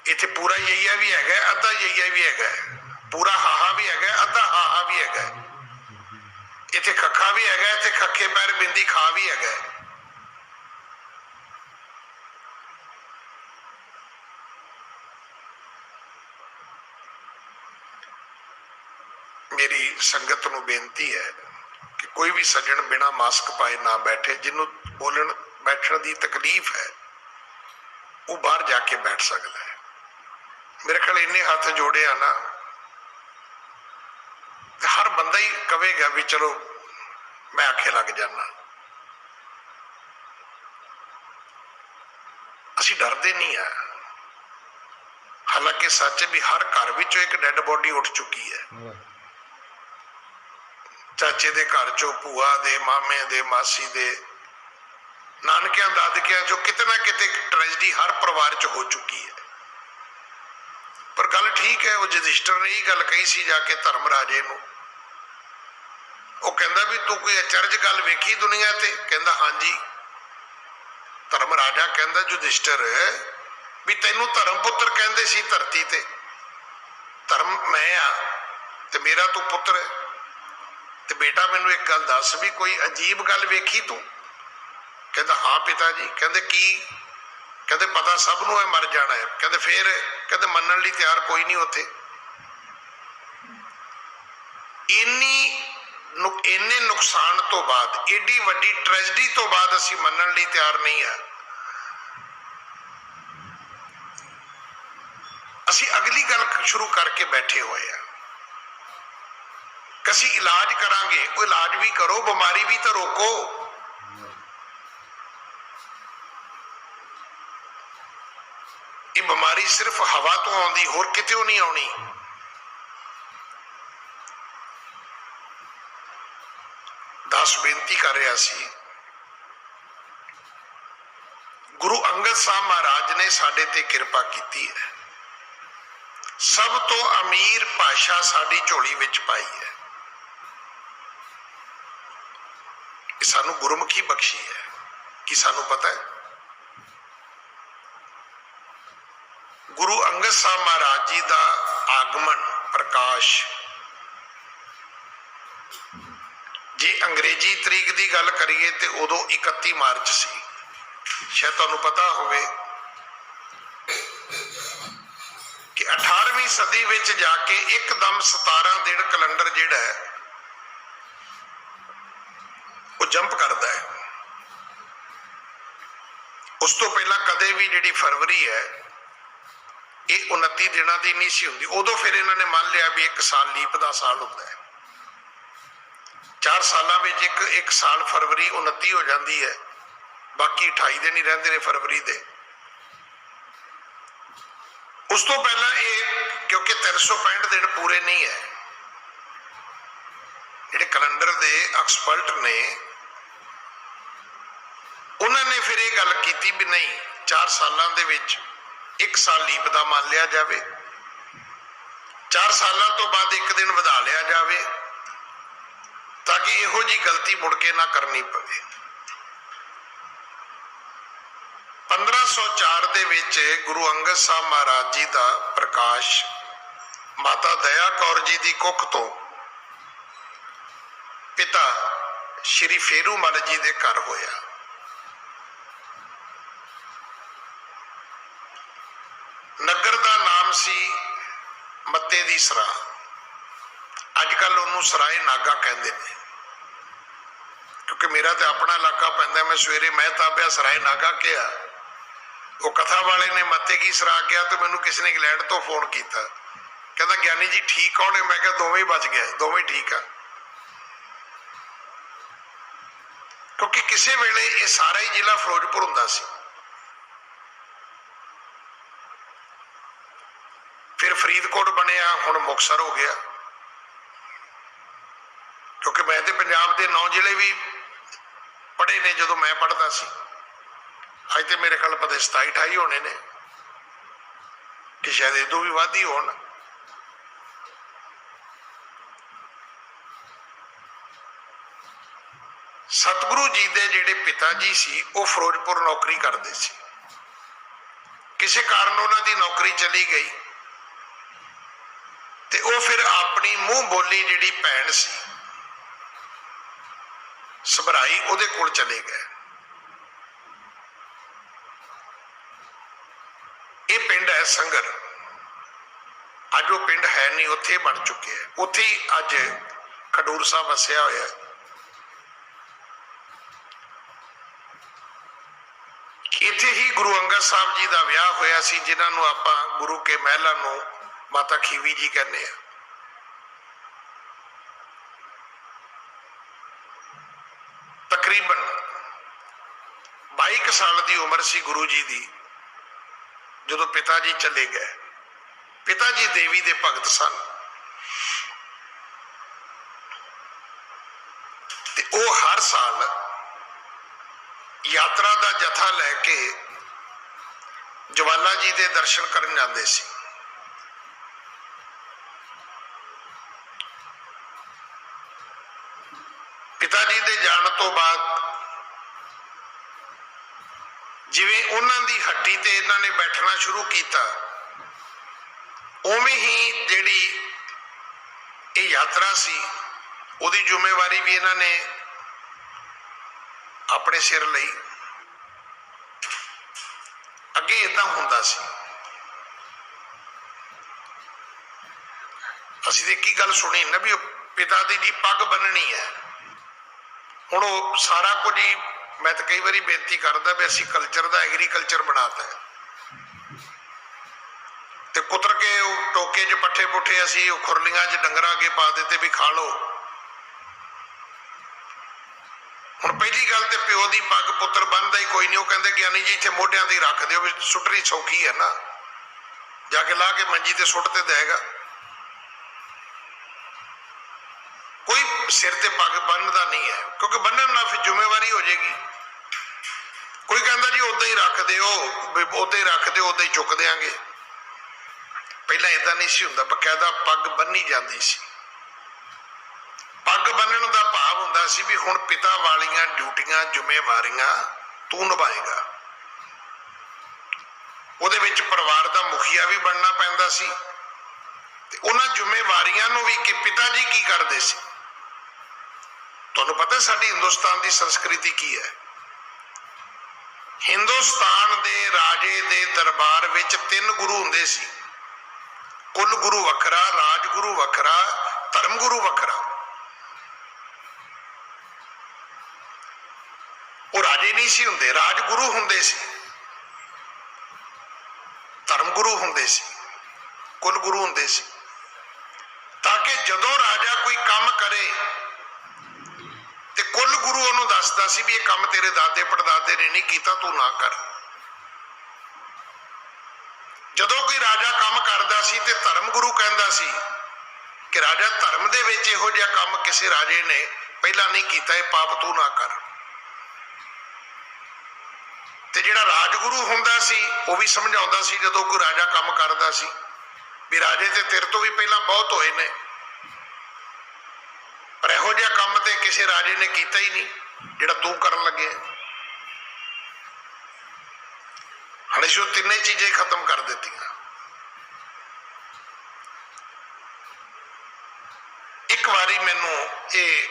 ਇੱਥੇ ਪੂਰਾ ਯਈਆ ਵੀ ਹੈਗਾ, ਅੱਧਾ ਯਈਆ ਵੀ ਹੈਗਾ, ਪੂਰਾ ਹਾਹਾ ਵੀ ਹੈਗਾ, ਅੱਧਾ ਹਾਹਾ ਵੀ ਹੈਗਾ, ਇੱਥੇ ਖੱਖਾ ਵੀ ਹੈਗਾ, ਇੱਥੇ ਖੱਖੇ ਪੈਰ ਬਿੰਦੀ ਖਾ ਵੀ ਹੈਗਾ। ਮੇਰੀ ਸੰਗਤ ਨੂੰ ਬੇਨਤੀ ਹੈ ਕਿ ਕੋਈ ਵੀ ਸੱਜਣ ਬਿਨਾਂ ਮਾਸਕ ਪਾਏ ਨਾ ਬੈਠੇ। ਜਿਹਨੂੰ ਬੋਲਣ ਬੈਠਣ ਦੀ ਤਕਲੀਫ ਹੈ ਉਹ ਬਾਹਰ ਜਾ ਕੇ ਬੈਠ ਸਕਦਾ ਹੈ। ਮੇਰੇ ਖਿਆਲ ਇੰਨੇ ਹੱਥ ਜੋੜੇ ਆ ਨਾ, ਹਰ ਬੰਦਾ ਹੀ ਕਵੇਗਾ ਵੀ ਚਲੋ ਮੈਂ ਆਖੇ ਲੱਗ ਜਾਣਾ। ਅਸੀਂ ਡਰਦੇ ਨਹੀਂ ਆ। ਹਾਲਾਂਕਿ ਸੱਚ ਵੀ ਹਰ ਘਰ ਵਿੱਚੋਂ ਇੱਕ ਡੈੱਡ ਬੋਡੀ ਉੱਠ ਚੁੱਕੀ ਹੈ। ਚਾਚੇ ਦੇ ਘਰ ਚੋਂ, ਭੂਆ ਦੇ, ਮਾਮੇ ਦੇ, ਮਾਸੀ ਦੇ, ਨਾਨਕਿਆਂ ਦਾਦਕਿਆਂ ਚੋਂ ਕਿਤੇ ਨਾ ਕਿਤੇ ਟ੍ਰੈਜਡੀ ਹਰ ਪਰਿਵਾਰ 'ਚ ਹੋ ਚੁੱਕੀ ਹੈ। ਪਰ ਗੱਲ ਠੀਕ ਹੈ, ਉਹ ਯੁਧਿਸ਼ਟਰ ਨੇ ਇਹ ਗੱਲ ਕਹੀ ਸੀ ਜਾ ਕੇ ਧਰਮ ਰਾਜੇ ਨੂੰ। ਉਹ ਕਹਿੰਦਾ ਵੀ ਤੂੰ ਕੋਈ ਅਚਰਜ ਗੱਲ ਵੇਖੀ ਦੁਨੀਆ ਤੇ? ਕਹਿੰਦਾ ਹਾਂਜੀ। ਧਰਮ ਰਾਜਾ ਕਹਿੰਦਾ ਯੁਧਿਸ਼ਟਰ ਵੀ ਤੈਨੂੰ ਧਰਮ ਪੁੱਤਰ ਕਹਿੰਦੇ ਸੀ ਧਰਤੀ ਤੇ, ਧਰਮ ਮੈਂ ਆ ਤੇ ਮੇਰਾ ਤੂੰ ਪੁੱਤਰ ਹੈ, ਤੇ ਬੇਟਾ ਮੈਨੂੰ ਇੱਕ ਗੱਲ ਦੱਸ ਵੀ ਕੋਈ ਅਜੀਬ ਗੱਲ ਵੇਖੀ ਤੂੰ? ਕਹਿੰਦਾ ਹਾਂ ਪਿਤਾ ਜੀ। ਕਹਿੰਦੇ ਕੀ? ਕਹਿੰਦੇ ਪਤਾ ਸਭ ਨੂੰ ਹੈ ਮਰ ਜਾਣਾ ਹੈ। ਕਹਿੰਦੇ ਫੇਰ? ਕਹਿੰਦੇ ਮੰਨਣ ਲਈ ਤਿਆਰ ਕੋਈ ਨਹੀਂ ਉੱਥੇ। ਇੰਨੇ ਨੁਕਸਾਨ ਤੋਂ ਬਾਅਦ, ਏਡੀ ਵੱਡੀ ਟ੍ਰੈਜਡੀ ਤੋਂ ਬਾਅਦ ਅਸੀਂ ਮੰਨਣ ਲਈ ਤਿਆਰ ਨਹੀਂ ਆ। ਅਸੀਂ ਅਗਲੀ ਗੱਲ ਸ਼ੁਰੂ ਕਰਕੇ ਬੈਠੇ ਹੋਏ ਆ ਕਿ ਅਸੀਂ ਇਲਾਜ ਕਰਾਂਗੇ। ਉਹ ਇਲਾਜ ਵੀ ਕਰੋ, ਬਿਮਾਰੀ ਵੀ ਤਾਂ ਰੋਕੋ। ਇਹ ਬਿਮਾਰੀ ਸਿਰਫ ਹਵਾ ਤੋਂ ਆਉਂਦੀ, ਹੋਰ ਕਿਤੇੋਂ ਨਹੀਂ ਆਉਣੀ। ਦਾਸ ਬੇਨਤੀ ਕਰ ਰਿਹਾ ਸੀ, ਗੁਰੂ ਅੰਗਦ ਸਾਹਿਬ ਮਹਾਰਾਜ ਨੇ ਸਾਡੇ ਤੇ ਕਿਰਪਾ ਕੀਤੀ ਹੈ। ਸਭ ਤੋਂ ਅਮੀਰ ਭਾਸ਼ਾ ਸਾਡੀ ਝੋਲੀ ਵਿੱਚ ਪਾਈ ਹੈ। ਇਹ ਸਾਨੂੰ ਗੁਰਮੁਖੀ ਬਖਸ਼ੀ ਹੈ। ਕਿ ਸਾਨੂੰ ਪਤਾ ਹੈ ਗੁਰੂ ਅੰਗਦ ਸਾਹਿਬ ਮਹਾਰਾਜ ਜੀ ਦਾ ਆਗਮਨ, ਪ੍ਰਕਾਸ਼, ਜੇ ਅੰਗਰੇਜ਼ੀ ਤਰੀਕ ਦੀ ਗੱਲ ਕਰੀਏ ਤੇ ਉਦੋਂ 31 ਮਾਰਚ ਸੀ। ਸ਼ਾਇਦ ਤੁਹਾਨੂੰ ਪਤਾ ਹੋਵੇ ਕਿ 18ਵੀਂ ਸਦੀ ਵਿੱਚ ਜਾ ਕੇ ਇੱਕਦਮ 17 ਦਿਨ ਕੈਲੰਡਰ ਜਿਹੜਾ ਹੈ ਜੰਪ ਕਰਦਾ ਹੈ। ਉਸ ਤੋਂ ਪਹਿਲਾਂ ਕਦੇ ਵੀ ਜਿਹੜੀ ਫਰਵਰੀ ਹੈ ਇਹ 29 ਦਿਨਾਂ ਦੀ ਨਹੀਂ ਸੀ ਹੁੰਦੀ। ਉਦੋਂ ਫਿਰ ਇਹਨਾਂ ਨੇ ਮੰਨ ਲਿਆ ਵੀ 1 ਸਾਲ ਲੀਪ ਦਾ ਸਾਲ ਹੁੰਦਾ ਹੈ। 4 ਸਾਲਾਂ ਵਿੱਚ ਇੱਕ ਸਾਲ ਫਰਵਰੀ 29 ਹੋ ਜਾਂਦੀ ਹੈ, ਬਾਕੀ 28 ਦਿਨ ਹੀ ਰਹਿੰਦੇ ਨੇ ਫਰਵਰੀ ਦੇ। ਉਸ ਤੋਂ ਪਹਿਲਾਂ ਇਹ ਕਿਉਂਕਿ 365 ਦਿਨ ਪੂਰੇ ਨਹੀਂ ਹੈ, ਜਿਹੜੇ ਕੈਲੰਡਰ ਦੇ ਐਕਸਪਰਟ ਨੇ ਉਹਨਾਂ ਨੇ ਫਿਰ ਇਹ ਗੱਲ ਕੀਤੀ ਵੀ ਨਹੀਂ, 4 ਸਾਲਾਂ ਦੇ ਵਿੱਚ 1 ਸਾਲ ਲੀਪ ਦਾ ਮੰਨ ਲਿਆ ਜਾਵੇ, 4 ਸਾਲਾਂ ਤੋਂ ਬਾਅਦ 1 ਦਿਨ ਵਧਾ ਲਿਆ ਜਾਵੇ ਤਾਂ ਕਿ ਇਹੋ ਜਿਹੀ ਗਲਤੀ ਮੁੜ ਕੇ ਨਾ ਕਰਨੀ ਪਵੇ। 1504 ਦੇ ਵਿੱਚ ਗੁਰੂ ਅੰਗਦ ਸਾਹਿਬ ਮਹਾਰਾਜ ਜੀ ਦਾ ਪ੍ਰਕਾਸ਼ ਮਾਤਾ ਦਇਆ ਕੌਰ ਜੀ ਦੀ ਕੁੱਖ ਤੋਂ ਪਿਤਾ ਸ਼੍ਰੀ ਫੇਰੂਮਲ ਜੀ ਦੇ ਘਰ ਹੋਇਆ। ਨਗਰ ਦਾ ਨਾਮ ਸੀ ਮੱਤੇ ਦੀ ਸਰਾਂ, ਅੱਜ ਕੱਲ ਉਹਨੂੰ ਸਰਾਏ ਨਾਗਾ ਕਹਿੰਦੇ ਨੇ, ਕਿਉਂਕਿ ਮੇਰਾ ਤੇ ਆਪਣਾ ਇਲਾਕਾ ਪੈਂਦਾ। ਮੈਂ ਸਵੇਰੇ ਮਹਿਤਾਬਿਆ ਸਰਾਏ ਨਾਗਾ ਕਿਹਾ, ਉਹ ਕਥਾ ਵਾਲੇ ਨੇ ਮੱਤੇ ਕੀ ਸਰਾ ਕਿਹਾ ਤੇ ਮੈਨੂੰ ਕਿਸੇ ਨੇ ਇੰਗਲੈਂਡ ਤੋਂ ਫੋਨ ਕੀਤਾ, ਕਹਿੰਦਾ ਗਿਆਨੀ ਜੀ ਠੀਕ ਕੌਣ ਹੈ? ਮੈਂ ਕਿਹਾ ਦੋਵੇਂ ਹੀ ਬਚ ਗਏ, ਦੋਵੇਂ ਠੀਕ ਆ। ਕਿਉਂਕਿ ਕਿਸੇ ਵੇਲੇ ਇਹ ਸਾਰਾ ਹੀ ਜ਼ਿਲ੍ਹਾ ਫਿਰੋਜ਼ਪੁਰ ਹੁੰਦਾ ਸੀ, ਫਿਰ ਫਰੀਦਕੋਟ ਬਣਿਆ, ਹੁਣ ਮੁਕਤਸਰ ਹੋ ਗਿਆ। ਕਿਉਂਕਿ ਮੈਂ ਤੇ ਪੰਜਾਬ ਦੇ 9 ਜ਼ਿਲ੍ਹੇ ਵੀ ਪੜ੍ਹੇ ਨੇ ਜਦੋਂ ਮੈਂ ਪੜ੍ਹਦਾ ਸੀ। ਅੱਜ ਤੇ ਮੇਰੇ ਖਿਆਲ ਪਤਾ 27-28 ਹੋਣੇ ਨੇ, ਕਿ ਸ਼ਾਇਦ ਇਦੋਂ ਵੀ ਵੱਧ ਹੀ ਹੋਣ। ਸਤਿਗੁਰੂ ਜੀ ਦੇ ਜਿਹੜੇ ਪਿਤਾ ਜੀ ਸੀ ਉਹ ਫਿਰੋਜ਼ਪੁਰ ਨੌਕਰੀ ਕਰਦੇ ਸੀ। ਕਿਸੇ ਕਾਰਨ ਉਹਨਾਂ ਦੀ ਨੌਕਰੀ ਚਲੀ ਗਈ ਤੇ ਉਹ ਫਿਰ ਆਪਣੀ ਮੂੰਹ ਬੋਲੀ ਜਿਹੜੀ ਭੈਣ ਸੀ ਸਭਰਾਈ, ਉਹਦੇ ਕੋਲ ਚਲੇ ਗਏ। ਇਹ ਪਿੰਡ ਹੈ ਸੰਗਰ, ਅੱਜ ਉਹ ਪਿੰਡ ਹੈ ਨਹੀਂ, ਉੱਥੇ ਬਣ ਚੁੱਕਿਆ। ਉੱਥੇ ਹੀ ਅੱਜ ਖਡੂਰ ਸਾਹਿਬ ਵਸਿਆ ਹੋਇਆ। ਇੱਥੇ ਹੀ ਗੁਰੂ ਅੰਗਦ ਸਾਹਿਬ ਜੀ ਦਾ ਵਿਆਹ ਹੋਇਆ ਸੀ, ਜਿਨ੍ਹਾਂ ਨੂੰ ਆਪਾਂ ਗੁਰੂ ਕੇ ਮਹਿਲਾਂ ਨੂੰ ਮਾਤਾ ਖੀਵੀ ਜੀ ਕਹਿੰਦੇ ਆ। ਤਕਰੀਬਨ 22 ਸਾਲ ਦੀ ਉਮਰ ਸੀ ਗੁਰੂ ਜੀ ਦੀ ਜਦੋਂ ਪਿਤਾ ਜੀ ਚਲੇ ਗਏ। ਪਿਤਾ ਜੀ ਦੇਵੀ ਦੇ ਭਗਤ ਸਨ ਤੇ ਉਹ ਹਰ ਸਾਲ ਯਾਤਰਾ ਦਾ ਜਥਾ ਲੈ ਕੇ ਜਵਾਲਾ ਜੀ ਦੇ ਦਰਸ਼ਨ ਕਰਨ ਜਾਂਦੇ ਸੀ। ਪਿਤਾ ਜੀ ਦੇ ਜਾਣ ਤੋਂ ਬਾਅਦ ਜਿਵੇਂ ਉਹਨਾਂ ਦੀ ਹੱਟੀ ਤੇ ਇਹਨਾਂ ਨੇ ਬੈਠਣਾ ਸ਼ੁਰੂ ਕੀਤਾ, ਉਵੇਂ ਹੀ ਜਿਹੜੀ ਇਹ ਯਾਤਰਾ ਸੀ ਉਹਦੀ ਜ਼ਿੰਮੇਵਾਰੀ ਵੀ ਇਹਨਾਂ ਨੇ ਆਪਣੇ ਸਿਰ ਲਈ। ਅੱਗੇ ਏਦਾਂ ਹੁੰਦਾ ਸੀ, ਅਸੀਂ ਤੇ ਕੀ ਗੱਲ ਸੁਣੀ ਨਾ ਵੀ ਪਿਤਾ ਦੀ ਜੀ ਪੱਗ ਬੰਨਣੀ ਹੈ। ਹੁਣ ਉਹ ਸਾਰਾ ਕੁਝ ਹੀ ਮੈਂ ਤਾਂ ਕਈ ਵਾਰੀ ਬੇਨਤੀ ਕਰਦਾ ਵੀ ਅਸੀਂ ਕਲਚਰ ਦਾ ਐਗਰੀਕਲਚਰ ਬਣਾਤਾ ਤੇ ਕੁਤਰ ਕੇ ਉਹ ਟੋਕੇ 'ਚ ਪੱਠੇ ਪੁੱਠੇ ਅਸੀਂ ਉਹ ਖੁਰਲੀਆਂ 'ਚ ਡੰਗਰਾਂ ਅੱਗੇ ਪਾ ਦਿੱਤੇ ਵੀ ਖਾ ਲਓ। ਹੁਣ ਪਹਿਲੀ ਗੱਲ ਤੇ ਪਿਓ ਦੀ ਪੱਗ ਪੁੱਤਰ ਬੰਨਦਾ ਹੀ ਕੋਈ ਨਹੀਂ। ਉਹ ਕਹਿੰਦੇ ਗਿਆਨੀ ਜੀ ਇੱਥੇ ਮੋਢਿਆਂ ਤੇ ਰੱਖ ਦਿਓ ਵੀ ਸੁੱਟਣੀ ਸੌਖੀ ਹੈ ਨਾ, ਜਾ ਕੇ ਲਾ ਕੇ ਮੰਜੀ ਤੇ ਸੁੱਟ ਤੇ ਦੇਗਾ। ਕੋਈ ਸਿਰ ਤੇ ਪੱਗ ਬੰਨਦਾ ਨਹੀਂ ਹੈ, ਕਿਉਂਕਿ ਬੰਨਣ ਨਾਲ ਫਿਰ ਜ਼ਿੰਮੇਵਾਰੀ ਹੋ ਜਾਏਗੀ। ਕੋਈ ਕਹਿੰਦਾ ਜੀ ਉਦਾਂ ਹੀ ਰੱਖ ਦਿਓ, ਉਦਾਂ ਹੀ ਰੱਖ ਦਿਓ, ਉਦਾਂ ਹੀ ਚੁੱਕ ਦਿਆਂਗੇ। ਪਹਿਲਾਂ ਏਦਾਂ ਨਹੀਂ ਸੀ ਹੁੰਦਾ, ਬਕਾਇਦਾ ਪੱਗ ਬੰਨੀ ਜਾਂਦੀ ਸੀ। ਪੱਗ ਬੰਨਣ ਦਾ ਭਾਵ ਹੁੰਦਾ ਸੀ ਵੀ ਹੁਣ ਪਿਤਾ ਵਾਲੀਆਂ ਡਿਊਟੀਆਂ ਜ਼ਿੰਮੇਵਾਰੀਆਂ ਤੂੰ ਨਿਭਾਏਗਾ। ਉਹਦੇ ਵਿੱਚ ਪਰਿਵਾਰ ਦਾ ਮੁਖੀਆ ਵੀ ਬਣਨਾ ਪੈਂਦਾ ਸੀ ਤੇ ਉਹਨਾਂ ਜ਼ਿੰਮੇਵਾਰੀਆਂ ਨੂੰ ਵੀ ਕਿ ਪਿਤਾ ਜੀ ਕੀ ਕਰਦੇ ਸੀ। ਤੁਹਾਨੂੰ ਪਤਾ ਸਾਡੀ ਹਿੰਦੁਸਤਾਨ ਦੀ ਸੰਸਕ੍ਰਿਤੀ ਕੀ ਹੈ? ਹਿੰਦੁਸਤਾਨ ਦੇ ਰਾਜੇ ਦੇ ਦਰਬਾਰ ਵਿੱਚ 3 ਗੁਰੂ ਹੁੰਦੇ ਸੀ। ਕੁਲ ਗੁਰੂ ਵੱਖਰਾ, ਰਾਜਗੁਰੂ ਵੱਖਰਾ, ਧਰਮ ਗੁਰੂ ਵੱਖਰਾ। ਉਹ ਰਾਜੇ ਨਹੀਂ ਸੀ ਹੁੰਦੇ, ਰਾਜਗੁਰੂ ਹੁੰਦੇ ਸੀ, ਧਰਮ ਗੁਰੂ ਹੁੰਦੇ ਸੀ, ਕੁਲ ਗੁਰੂ ਹੁੰਦੇ ਸੀ, ਤਾਂ ਕਿ ਜਦੋਂ ਰਾਜਾ ਕੋਈ ਕੰਮ ਕਰੇ ਤੇ ਕੁਲ ਗੁਰੂ ਉਹਨੂੰ ਦੱਸਦਾ ਸੀ ਵੀ ਇਹ ਕੰਮ ਤੇਰੇ ਦਾਦੇ ਪੜਦਾਦੇ ਨੇ ਨਹੀਂ ਕੀਤਾ, ਤੂੰ ਨਾ ਕਰ। ਜਦੋਂ ਕੋਈ ਰਾਜਾ ਕੰਮ ਕਰਦਾ ਸੀ ਤੇ ਧਰਮ ਗੁਰੂ ਕਹਿੰਦਾ ਸੀ ਕਿ ਰਾਜਾ ਧਰਮ ਦੇ ਵਿੱਚ ਇਹੋ ਜਿਹਾ ਕੰਮ ਕਿਸੇ ਰਾਜੇ ਨੇ ਪਹਿਲਾਂ ਨਹੀਂ ਕੀਤਾ, ਇਹ ਪਾਪ ਤੂੰ ਨਾ ਕਰ। ਤੇ ਜਿਹੜਾ ਰਾਜਗੁਰੂ ਹੁੰਦਾ ਸੀ ਉਹ ਵੀ ਸਮਝਾਉਂਦਾ ਸੀ ਜਦੋਂ ਕੋਈ ਰਾਜਾ ਕੰਮ ਕਰਦਾ ਸੀ ਵੀ ਰਾਜੇ ਤੇ ਤੇਰੇ ਤੋਂ ਵੀ ਪਹਿਲਾਂ ਬਹੁਤ ਹੋਏ ਨੇ, ਪਰ ਇਹੋ ਜਿਹਾ ਕੰਮ ਤੇ ਕਿਸੇ ਰਾਜੇ ਨੇ ਕੀਤਾ ਹੀ ਨਹੀਂ ਜਿਹੜਾ ਤੂੰ ਕਰਨ ਲੱਗਿਆ। ਹਣੇ ਸੀ ਉਹ ਤਿੰਨੇ ਚੀਜ਼ਾਂ ਖਤਮ ਕਰ ਦਿੱਤੀਆਂ। ਇੱਕ ਵਾਰੀ ਮੈਨੂੰ ਇਹ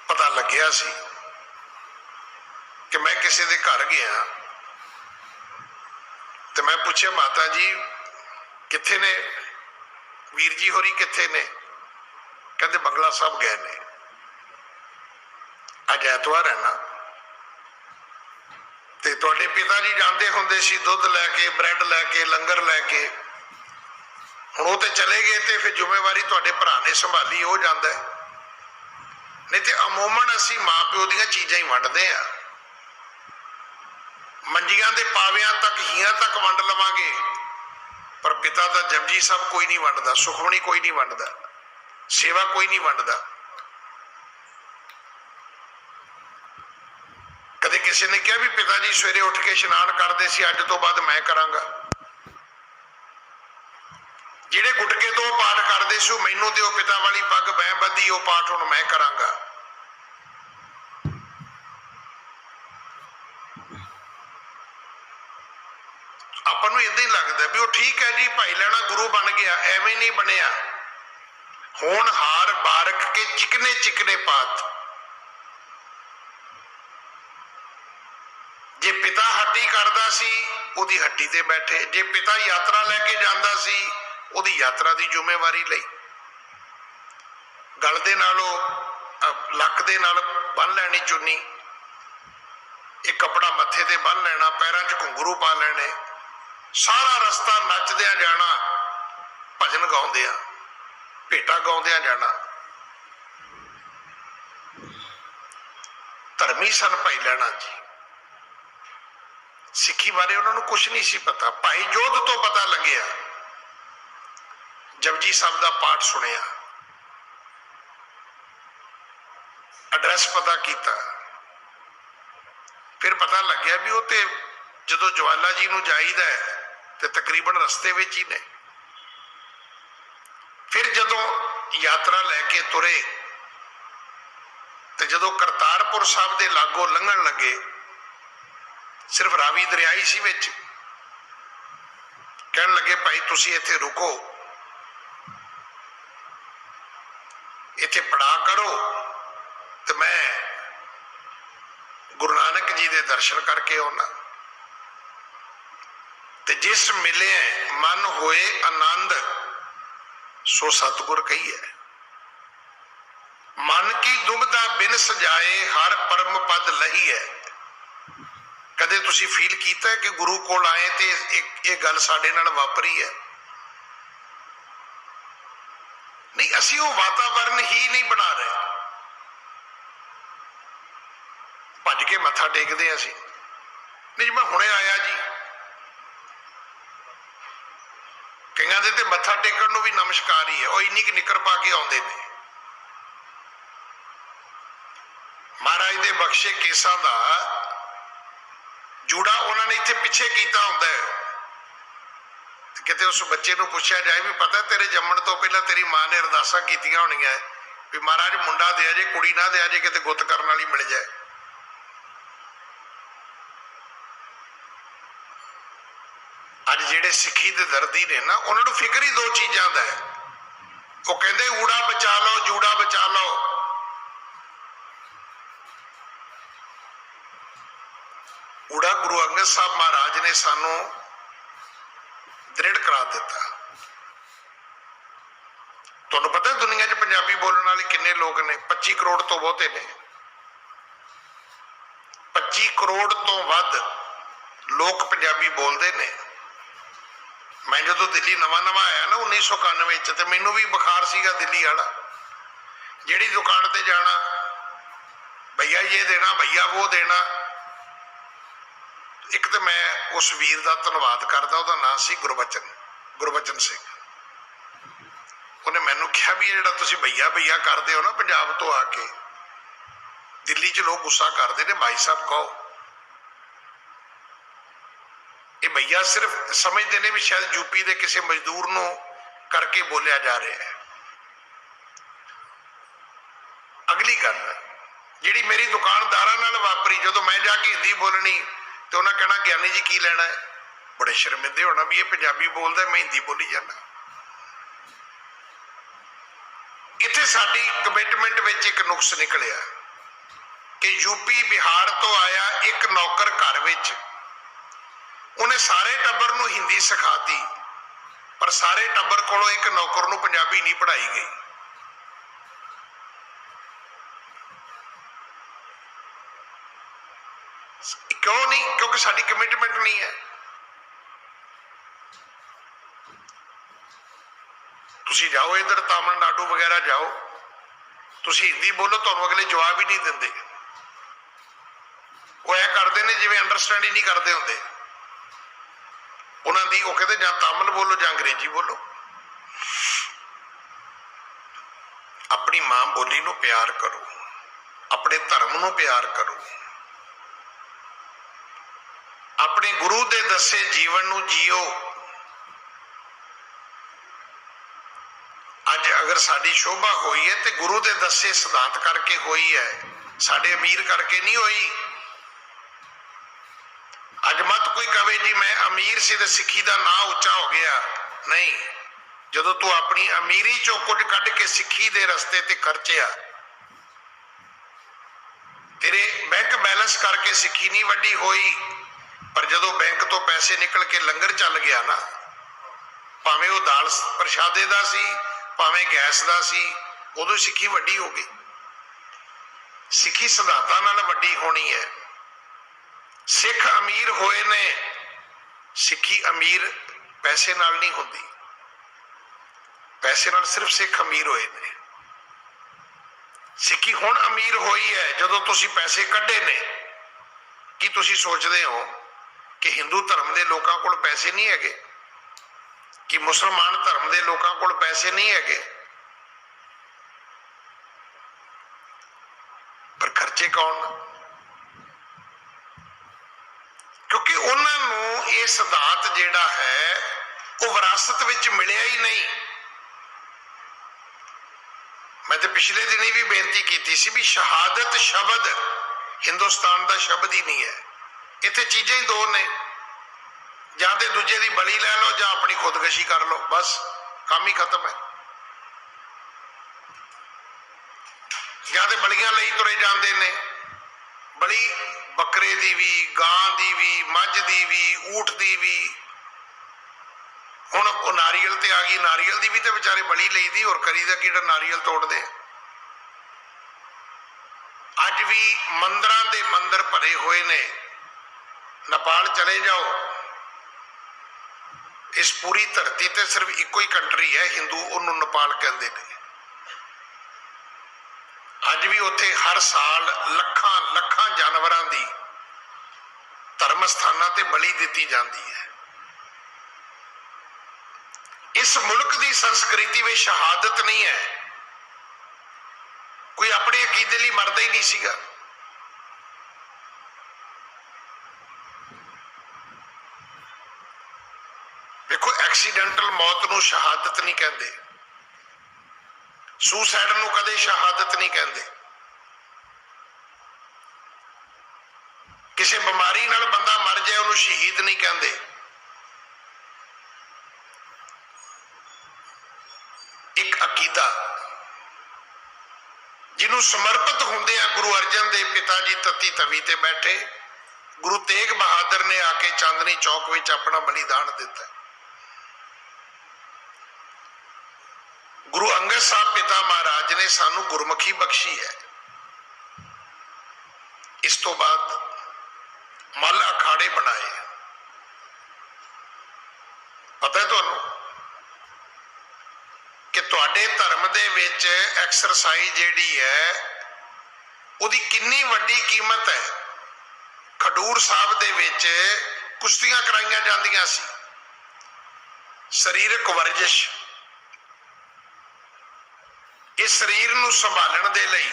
ਪਤਾ ਲੱਗਿਆ ਸੀ ਕਿ ਮੈਂ ਕਿਸੇ ਦੇ ਘਰ ਗਿਆ ਤੇ ਮੈਂ ਪੁੱਛਿਆ, ਮਾਤਾ ਜੀ ਕਿੱਥੇ ਨੇ, ਵੀਰ ਜੀ ਹੋਰੀ ਕਿੱਥੇ ਨੇ? ਕਹਿੰਦੇ ਬੰਗਲਾ ਸਾਹਿਬ ਗਏ ਨੇ, ਅੱਜ ਐਤਵਾਰ ਹੈ ਨਾ, ਤੇ ਤੁਹਾਡੇ ਪਿਤਾ ਜੀ ਜਾਂਦੇ ਹੁੰਦੇ ਸੀ ਦੁੱਧ ਲੈ ਕੇ, ਬ੍ਰੈਡ ਲੈ ਕੇ, ਲੰਗਰ ਲੈ ਕੇ, ਹੁਣ ਉਹ ਤੇ ਚਲੇ ਗਏ ਤੇ ਫਿਰ ਜ਼ਿੰਮੇਵਾਰੀ ਤੁਹਾਡੇ ਭਰਾ ਨੇ ਸੰਭਾਲੀ, ਹੋ ਜਾਂਦਾ ਹੈ। ਨਹੀਂ ਤੇ ਅਮੂਮਨ ਅਸੀਂ ਮਾਂ ਪਿਓ ਦੀਆਂ ਚੀਜ਼ਾਂ ਹੀ ਵੰਡਦੇ ਆ, ਮੰਜੀਆਂ ਦੇ ਪਾਵਿਆਂ ਤੱਕ, ਹੀਆਂ ਤੱਕ ਵੰਡ ਲਵਾਂਗੇ, ਪਰ ਪਿਤਾ ਦਾ ਜਪਜੀ ਸਾਹਿਬ ਕੋਈ ਨਹੀਂ ਵੰਡਦਾ, ਸੁਖਮਣੀ ਕੋਈ ਨਹੀਂ ਵੰਡਦਾ, ਸੇਵਾ ਕੋਈ ਨਹੀਂ ਵੰਡਦਾ। ਕਦੇ ਕਿਸੇ ਨੇ ਕਿਹਾ ਵੀ ਪਿਤਾ ਜੀ ਸਵੇਰੇ ਉੱਠ ਕੇ ਇਸ਼ਨਾਨ ਕਰਦੇ ਸੀ, ਅੱਜ ਤੋਂ ਬਾਅਦ ਮੈਂ ਕਰਾਂਗਾ। ਜਿਹੜੇ ਗੁਟਕੇ ਤੋਂ ਪਾਠ ਕਰਦੇ ਸੀ, ਮੈਨੂੰ ਦਿਓ ਪਿਤਾ ਵਾਲੀ ਪੱਗ ਮੈਂ ਬੱਧੀ, ਉਹ ਪਾਠ ਹੁਣ ਮੈਂ ਕਰਾਂਗਾ। ਆਪਾਂ ਨੂੰ ਏਦਾਂ ਹੀ ਲੱਗਦਾ ਵੀ ਉਹ ਠੀਕ ਹੈ ਜੀ, ਭਾਈ ਲੈਣਾ ਗੁਰੂ ਬਣ ਗਿਆ, ਐਵੇਂ ਨਹੀਂ ਬਣਿਆ। ਹੁਣ ਹਾਰ ਬਾਰਕ ਕੇ ਚਿਕਨੇ ਚਿਕਨੇ ਪਾਤ, ਜੇ ਪਿਤਾ ਹੱਟੀ ਕਰਦਾ ਸੀ ਉਹਦੀ ਹੱਟੀ ਤੇ ਬੈਠੇ, ਜੇ ਪਿਤਾ ਯਾਤਰਾ ਲੈ ਕੇ ਜਾਂਦਾ ਸੀ ਉਹਦੀ ਯਾਤਰਾ ਦੀ ਜ਼ਿੰਮੇਵਾਰੀ ਲਈ। ਗਲ ਦੇ ਨਾਲੋਂ ਲੱਕ ਦੇ ਨਾਲ ਬੰਨ ਲੈਣੀ ਚੁੰਨੀ, ਇੱਕ ਕੱਪੜਾ ਮੱਥੇ ਤੇ ਬੰਨ ਲੈਣਾ, ਪੈਰਾਂ 'ਚ ਘੁੰਗਰੂ ਪਾ ਲੈਣੇ, ਸਾਰਾ ਰਸਤਾ ਨੱਚਦਿਆਂ ਜਾਣਾ, ਭਜਨ ਗਾਉਂਦਿਆਂ, ਭੇਟਾ ਗਾਉਂਦਿਆਂ ਜਾਣਾ। ਧਰਮੀ ਸਨ ਭਾਈ ਲੈਣਾ ਜੀ। ਸਿੱਖੀ ਬਾਰੇ ਉਹਨਾਂ ਨੂੰ ਕੁਛ ਨਹੀਂ ਸੀ ਪਤਾ। ਭਾਈ ਜੋਧ ਤੋਂ ਪਤਾ ਲੱਗਿਆ, ਜਪਜੀ ਸਾਹਿਬ ਦਾ ਪਾਠ ਸੁਣਿਆ, ਐਡਰੈਸ ਪਤਾ ਕੀਤਾ, ਫਿਰ ਪਤਾ ਲੱਗਿਆ ਵੀ ਉਹ ਤੇ ਜਦੋਂ ਜਵਾਲਾ ਜੀ ਨੂੰ ਜਾਈਦਾ ਤੇ ਤਕਰੀਬਨ ਰਸਤੇ ਵਿੱਚ ਹੀ ਨੇ। ਫਿਰ ਜਦੋਂ ਯਾਤਰਾ ਲੈ ਕੇ ਤੁਰੇ ਤੇ ਜਦੋਂ ਕਰਤਾਰਪੁਰ ਸਾਹਿਬ ਦੇ ਲਾਗੋਂ ਲੰਘਣ ਲੱਗੇ, ਸਿਰਫ ਰਾਵੀ ਦਰਿਆ ਹੀ ਸੀ ਵਿੱਚ। ਕਹਿਣ ਲੱਗੇ ਭਾਈ ਤੁਸੀਂ ਇੱਥੇ ਰੁਕੋ, ਇੱਥੇ ਪੜਾ ਕਰੋ ਤੇ ਮੈਂ ਗੁਰੂ ਨਾਨਕ ਜੀ ਦੇ ਦਰਸ਼ਨ ਕਰਕੇ ਆਉਣਾ। ਤੇ ਜਿਸ ਮਿਲੇ ਮਨ ਹੋਏ ਆਨੰਦ ਸੋ ਸਤਿਗੁਰ ਕਹੀਏ। ਮਨ ਕੀ ਦੁਬਦਾ ਬਿਨ ਸਜਾਏ ਹਰ ਪਰਮ ਪਦ ਲਹੀ ਹੈ। ਕਦੇ ਤੁਸੀਂ ਫੀਲ ਕੀਤਾ ਕਿ ਗੁਰੂ ਕੋਲ ਆਏ ਤੇ ਇਹ ਗੱਲ ਸਾਡੇ ਨਾਲ ਵਾਪਰੀ ਹੈ? ਨਹੀਂ, ਅਸੀਂ ਉਹ ਵਾਤਾਵਰਨ ਹੀ ਨਹੀਂ ਬਣਾ ਰਹੇ। ਭੱਜ ਕੇ ਮੱਥਾ ਟੇਕਦੇ ਅਸੀਂ, ਨਹੀਂ ਮੈਂ ਹੁਣੇ ਆਇਆ ਜੀ। ਕਈਆਂ ਦੇ ਤੇ ਮੱਥਾ ਟੇਕਣ ਨੂੰ ਵੀ ਨਮਸਕਾਰ ਹੀ ਹੈ, ਉਹ ਇੰਨੀ ਕਿ ਨਿੱਕਰ ਪਾ ਕੇ ਆਉਂਦੇ ਨੇ। ਮਹਾਰਾਜ ਦੇ ਬਖਸ਼ੇ ਕੇਸਾਂ ਦਾ ਜੂੜਾ ਉਹਨਾਂ ਨੇ ਇੱਥੇ ਪਿੱਛੇ ਕੀਤਾ ਹੁੰਦਾ ਹੈ। ਕਿਤੇ ਉਸ ਬੱਚੇ ਨੂੰ ਪੁੱਛਿਆ ਜਾਏ ਵੀ ਪਤਾ ਤੇਰੇ ਜੰਮਣ ਤੋਂ ਪਹਿਲਾਂ ਤੇਰੀ ਮਾਂ ਨੇ ਅਰਦਾਸਾਂ ਕੀਤੀਆਂ ਹੋਣੀਆਂ ਵੀ ਮਹਾਰਾਜ ਮੁੰਡਾ ਦਿਆ ਜੇ, ਕੁੜੀ ਨਾ ਦਿਆ ਜੇ, ਕਿਤੇ ਗੁੱਤ ਕਰਨ ਵਾਲੀ ਮਿਲ ਜਾਏ। ਅੱਜ ਜਿਹੜੇ ਸਿੱਖੀ ਦੇ ਦਰਦੀ ਨੇ ਨਾ, ਉਹਨਾਂ ਨੂੰ ਫਿਕਰ ਹੀ ਦੋ ਚੀਜ਼ਾਂ ਦਾ ਹੈ। ਉਹ ਕਹਿੰਦੇ ਊੜਾ ਬਚਾ ਲਓ, ਜੂੜਾ ਬਚਾ ਲਓ। ਊੜਾ ਗੁਰੂ ਅੰਗਦ ਸਾਹਿਬ ਮਹਾਰਾਜ ਨੇ ਸਾਨੂੰ ਦ੍ਰਿੜ ਕਰਾ ਦਿੱਤਾ। ਤੁਹਾਨੂੰ ਪਤਾ ਦੁਨੀਆ 'ਚ ਪੰਜਾਬੀ ਬੋਲਣ ਵਾਲੇ ਕਿੰਨੇ ਲੋਕ ਨੇ? 25 ਕਰੋੜ ਤੋਂ ਬਹੁਤੇ ਨੇ। 25 ਕਰੋੜ ਤੋਂ ਵੱਧ ਲੋਕ ਪੰਜਾਬੀ ਬੋਲਦੇ ਨੇ। ਮੈਂ ਜਦੋਂ ਦਿੱਲੀ ਨਵਾਂ ਨਵਾਂ ਆਇਆ ਨਾ 1991 ਚ, ਤੇ ਮੈਨੂੰ ਵੀ ਬੁਖਾਰ ਸੀਗਾ ਦਿੱਲੀ ਵਾਲਾ। ਜਿਹੜੀ ਦੁਕਾਨ ਤੇ ਜਾਣਾ, ਭਈਆ ਇਹ ਦੇਣਾ, ਭਈਆ ਉਹ ਦੇਣਾ। ਇੱਕ ਤਾਂ ਮੈਂ ਉਸ ਵੀਰ ਦਾ ਧੰਨਵਾਦ ਕਰਦਾ, ਉਹਦਾ ਨਾਂ ਸੀ ਗੁਰਬਚਨ ਸਿੰਘ। ਉਹਨੇ ਮੈਨੂੰ ਕਿਹਾ ਵੀ ਇਹ ਜਿਹੜਾ ਤੁਸੀਂ ਭਈਆ ਭਈਆ ਕਰਦੇ ਹੋ ਨਾ ਪੰਜਾਬ ਤੋਂ ਆ ਕੇ, ਦਿੱਲੀ 'ਚ ਲੋਕ ਗੁੱਸਾ ਕਰਦੇ ਨੇ, ਭਾਈ ਸਾਹਿਬ ਕਹੋ। ਇਹ ਭਈਆ ਸਿਰਫ ਸਮਝਦੇ ਨੇ ਵੀ ਸ਼ਾਇਦ ਯੂਪੀ ਦੇ ਕਿਸੇ ਮਜ਼ਦੂਰ ਨੂੰ ਕਰਕੇ ਬੋਲਿਆ ਜਾ ਰਿਹਾ ਹੈ। ਅਗਲੀ ਗੱਲ ਜਿਹੜੀ ਮੇਰੀ ਦੁਕਾਨਦਾਰਾਂ ਨਾਲ ਵਾਪਰੀ, ਜਦੋਂ ਮੈਂ ਜਾ ਕੇ ਹਿੰਦੀ ਬੋਲਣੀ ਤੇ ਉਹਨਾਂ ਕਹਿਣਾ ਗਿਆਨੀ ਜੀ ਕੀ ਲੈਣਾ ਹੈ, ਬੜੇ ਸ਼ਰਮਿੰਦੇ ਹੋਣਾ ਵੀ ਇਹ ਪੰਜਾਬੀ ਬੋਲਦਾ, ਮੈਂ ਹਿੰਦੀ ਬੋਲੀ ਜਾਂਦਾ। ਇੱਥੇ ਸਾਡੀ ਕਮਿਟਮੈਂਟ ਵਿੱਚ ਇੱਕ ਨੁਕਸ ਨਿਕਲਿਆ ਕਿ ਯੂਪੀ ਬਿਹਾਰ ਤੋਂ ਆਇਆ ਇੱਕ ਨੌਕਰ ਘਰ ਵਿੱਚ, ਉਹਨੇ ਸਾਰੇ ਟੱਬਰ ਨੂੰ ਹਿੰਦੀ ਸਿਖਾਤੀ, ਪਰ ਸਾਰੇ ਟੱਬਰ ਕੋਲੋਂ ਇੱਕ ਨੌਕਰ ਨੂੰ ਪੰਜਾਬੀ ਨਹੀਂ ਪੜ੍ਹਾਈ ਗਈ। ਕਿਉਂ ਨਹੀਂ? ਕਿਉਂਕਿ ਸਾਡੀ ਕਮਿਟਮੈਂਟ ਨਹੀਂ ਹੈ। ਤੁਸੀਂ ਜਾਓ ਇੱਧਰ ਤਾਮਿਲਨਾਡੂ ਵਗੈਰਾ ਜਾਓ, ਤੁਸੀਂ ਹਿੰਦੀ ਬੋਲੋ, ਤੁਹਾਨੂੰ ਅਗਲੇ ਜਵਾਬ ਹੀ ਨਹੀਂ ਦਿੰਦੇ। ਉਹ ਇਹ ਕਰਦੇ ਨੇ ਜਿਵੇਂ ਅੰਡਰਸਟੈਂਡ ਹੀ ਨਹੀਂ ਕਰਦੇ ਹੁੰਦੇ ਉਹਨਾਂ ਦੀ। ਉਹ ਕਹਿੰਦੇ ਜਾਂ ਤਾਮਿਲ ਬੋਲੋ ਜਾਂ ਅੰਗਰੇਜ਼ੀ ਬੋਲੋ। ਆਪਣੀ ਮਾਂ ਬੋਲੀ ਨੂੰ ਪਿਆਰ ਕਰੋ, ਆਪਣੇ ਧਰਮ ਨੂੰ ਪਿਆਰ ਕਰੋ, ਆਪਣੇ ਗੁਰੂ ਦੇ ਦੱਸੇ ਜੀਵਨ ਨੂੰ ਜੀਓ। ਅੱਜ ਅਗਰ ਸਾਡੀ ਸ਼ੋਭਾ ਹੋਈ ਹੈ ਤੇ ਗੁਰੂ ਦੇ ਦੱਸੇ ਸਿਧਾਂਤ ਕਰਕੇ ਹੋਈ ਹੈ, ਸਾਡੇ ਅਮੀਰ ਕਰਕੇ ਨਹੀਂ ਹੋਈ। ਅੱਜ ਮਤ ਕੋਈ ਕਵੇ ਜੀ ਮੈਂ ਅਮੀਰ ਸੀ ਤੇ ਸਿੱਖੀ ਦਾ ਨਾਂ ਉੱਚਾ ਹੋ ਗਿਆ। ਨਹੀਂ, ਜਦੋਂ ਤੂੰ ਆਪਣੀ ਅਮੀਰੀ ਚੋਂ ਕੁਝ ਕੱਢ ਕੇ ਸਿੱਖੀ ਦੇ ਰਸਤੇ ਤੇ ਖਰਚਿਆ, ਤੇਰੇ ਬੈਂਕ ਬੈਲੈਂਸ ਕਰਕੇ ਸਿੱਖੀ ਨਹੀਂ ਵੱਡੀ ਹੋਈ, ਪਰ ਜਦੋਂ ਬੈਂਕ ਤੋਂ ਪੈਸੇ ਨਿਕਲ ਕੇ ਲੰਗਰ ਚੱਲ ਗਿਆ ਨਾ, ਭਾਵੇਂ ਉਹ ਦਾਲ ਪ੍ਰਸ਼ਾਦੇ ਦਾ ਸੀ, ਭਾਵੇਂ ਗੈਸ ਦਾ ਸੀ, ਉਦੋਂ ਸਿੱਖੀ ਵੱਡੀ ਹੋ ਗਈ। ਸਿੱਖੀ ਸਿਧਾਂਤਾਂ ਨਾਲ ਵੱਡੀ ਹੋਣੀ ਹੈ। ਸਿੱਖ ਅਮੀਰ ਹੋਏ ਨੇ, ਸਿੱਖੀ ਅਮੀਰ ਪੈਸੇ ਨਾਲ ਨਹੀਂ ਹੁੰਦੀ। ਪੈਸੇ ਨਾਲ ਸਿਰਫ ਸਿੱਖ ਅਮੀਰ ਹੋਏ ਨੇ। ਸਿੱਖੀ ਹੁਣ ਅਮੀਰ ਹੋਈ ਹੈ ਜਦੋਂ ਤੁਸੀਂ ਪੈਸੇ ਕੱਢੇ ਨੇ। ਕੀ ਤੁਸੀਂ ਸੋਚਦੇ ਹੋ ਕਿ ਹਿੰਦੂ ਧਰਮ ਦੇ ਲੋਕਾਂ ਕੋਲ ਪੈਸੇ ਨਹੀਂ ਹੈਗੇ? ਕਿ ਮੁਸਲਮਾਨ ਧਰਮ ਦੇ ਲੋਕਾਂ ਕੋਲ ਪੈਸੇ ਨਹੀਂ ਹੈਗੇ? ਪਰ ਖਰਚੇ ਕੌਣ? ਕਿਉਂਕਿ ਉਹਨਾਂ ਨੂੰ ਇਹ ਸਿਧਾਂਤ ਜਿਹੜਾ ਹੈ ਉਹ ਵਿਰਾਸਤ ਵਿੱਚ ਮਿਲਿਆ ਹੀ ਨਹੀਂ। ਮੈਂ ਤੇ ਪਿਛਲੇ ਦਿਨ ਵੀ ਬੇਨਤੀ ਕੀਤੀ ਸੀ ਵੀ ਸ਼ਹਾਦਤ ਸ਼ਬਦ ਹਿੰਦੁਸਤਾਨ ਦਾ ਸ਼ਬਦ ਹੀ ਨਹੀਂ ਹੈ। ਇੱਥੇ ਚੀਜ਼ਾਂ ਹੀ ਦੋ ਨੇ, ਜਾਂ ਤੇ ਦੂਜੇ ਦੀ ਬਲੀ ਲੈ ਲਓ ਜਾਂ ਆਪਣੀ ਖੁਦਕਸ਼ੀ ਕਰ ਲਓ, ਬਸ ਕੰਮ ਹੀ ਖਤਮ ਹੈ। ਜਾਂ ਤੇ ਬਲੀਆਂ ਲਈ ਤੁਰੇ ਜਾਂਦੇ ਨੇ, ਬਲੀ ਬੱਕਰੇ ਦੀ ਵੀ, ਗਾਂ ਦੀ ਵੀ, ਮੱਝ ਦੀ ਵੀ, ਊਠ ਦੀ ਵੀ। ਹੁਣ ਉਹ ਨਾਰੀਅਲ ਤੇ ਆ ਗਈ, ਨਾਰੀਅਲ ਦੀ ਵੀ ਤੇ ਵਿਚਾਰੇ ਬਲੀ ਲਈਦੀ, ਹੋਰ ਕਰੀਦਾ ਕਿਹੜਾ? ਨਾਰੀਅਲ ਤੋੜਦੇ। ਅੱਜ ਵੀ ਮੰਦਰਾਂ ਦੇ ਮੰਦਰ ਭਰੇ ਹੋਏ ਨੇ। ਨੇਪਾਲ ਚਲੇ ਜਾਓ, ਇਸ ਪੂਰੀ ਧਰਤੀ ਤੇ ਸਿਰਫ ਇੱਕੋ ਹੀ ਕੰਟਰੀ ਹੈ ਹਿੰਦੂ, ਉਹਨੂੰ ਨੇਪਾਲ ਕਹਿੰਦੇ ਨੇ। ਅੱਜ ਵੀ ਉੱਥੇ ਹਰ ਸਾਲ ਲੱਖਾਂ ਲੱਖਾਂ ਜਾਨਵਰਾਂ ਦੀ ਧਰਮ ਸਥਾਨਾਂ ਤੇ ਬਲੀ ਦਿੱਤੀ ਜਾਂਦੀ ਹੈ। ਇਸ ਮੁਲਕ ਦੀ ਸੰਸਕ੍ਰਿਤੀ ਵਿੱਚ ਸ਼ਹਾਦਤ ਨਹੀਂ ਹੈ। ਕੋਈ ਆਪਣੇ ਅਕੀਦੇ ਲਈ ਮਰਦਾ ਹੀ ਨਹੀਂ ਸੀਗਾ। ਦੇਖੋ, ਐਕਸੀਡੈਂਟਲ ਮੌਤ ਨੂੰ ਸ਼ਹਾਦਤ ਨਹੀਂ ਕਹਿੰਦੇ, ਸੁਸਾਈਡ ਨੂੰ ਕਦੇ ਸ਼ਹਾਦਤ ਨਹੀਂ ਕਹਿੰਦੇ। ਕਿਸੇ ਬਿਮਾਰੀ ਨਾਲ ਬੰਦਾ ਮਰ ਜਾਏ ਉਹਨੂੰ ਸ਼ਹੀਦ ਨਹੀਂ ਕਹਿੰਦੇ। ਇੱਕ ਅਕੀਦਾ ਜਿਹਨੂੰ ਸਮਰਪਿਤ ਹੁੰਦੇ ਆ ਗੁਰੂ ਅਰਜਨ ਦੇਵ ਪਿਤਾ ਜੀ ਤਤੀ ਤਵੀ ਤੇ ਬੈਠੇ, ਗੁਰੂ ਤੇਗ ਬਹਾਦਰ ਨੇ ਆ ਕੇ ਚਾਂਦਨੀ ਚੌਕ ਵਿੱਚ ਆਪਣਾ ਬਲੀਦਾਨ ਦਿੱਤਾ। ਗੁਰੂ ਅੰਗਦ ਸਾਹਿਬ ਪਿਤਾ ਮਹਾਰਾਜ ਨੇ ਸਾਨੂੰ ਗੁਰਮੁਖੀ ਬਖਸ਼ੀ ਹੈ। ਇਸ ਤੋਂ ਬਾਅਦ मल अखाड़े बनाए। पता है तुहानू कि तुहाडे धर्म दे विच एक्सरसाइज जिहड़ी है उहदी किन्नी वड्डी कीमत है। खडूर साहब दे विच कुश्तियां कराईयां जांदियां सी, शरीरक वर्जिश। इस शरीर नूं संभालण दे लई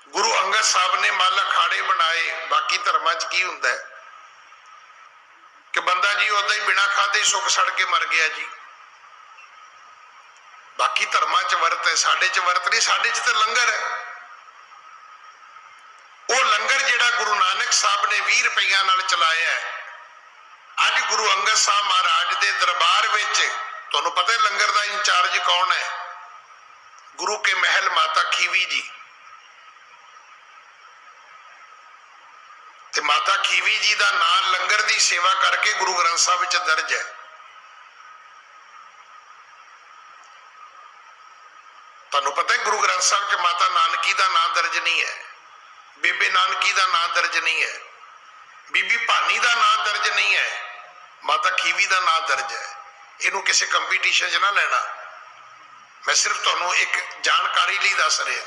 गुरु अंगद साहब ने मल अखाड़े बनाए। बाकी धर्मां च की हुंदा है कि बंदा जी उदा ही बिना खाधे सुक सड़ के मर गया जी। बाकी धर्मां च वर्त है, साडे च वर्त नहीं। साडे च तो लंगर है। वो लंगर जिहड़ा गुरु नानक साहब ने 20 रुपइया नाल चलाया है, अज गुरु अंगद साहब महाराज दे दरबार विच तुहानूं पता है लंगर दा इंचार्ज कौन है? गुरु के महल माता खीवी जी। ते माता खीवी जी का नाम लंगर की सेवा करके गुरु ग्रंथ साहब विच दर्ज है। तुहानूं पता है गुरु ग्रंथ साहब च माता नानकी का नाम दर्ज नहीं है, बेबे नानकी का नाम दर्ज नहीं है, बीबी भानी का नाम दर्ज नहीं है, माता खीवी का नाम दर्ज है। इनू किसी कंपीटीशन च ना लेना, मैं सिर्फ तुहानूं एक जानकारी लिए दस रहा।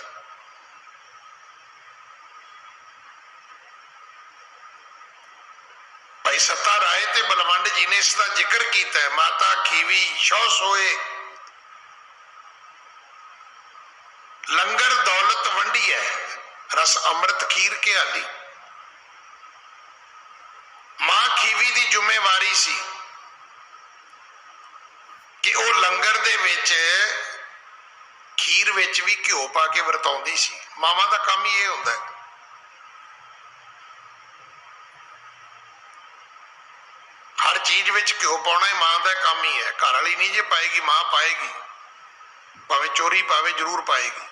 भाई सत्ता राय ते बलवंड जी ने इसका जिक्र किया है। माता खीवी शौ सोए लंगर दौलत वंडी है, रस अमृत खीर के आली। मां खीवी की जिम्मेवारी सी कि वो लंगर दे विच खीर विच भी घ्यो पा के वरताउंदी सी। मावां दा काम ही ये हुंदा है। हर चीज विच घ्यो पाउणा ही मां दा काम ही है। घर वाली नहीं जे पाएगी, मां पाएगी, भावें चोरी पावे जरूर पाएगी।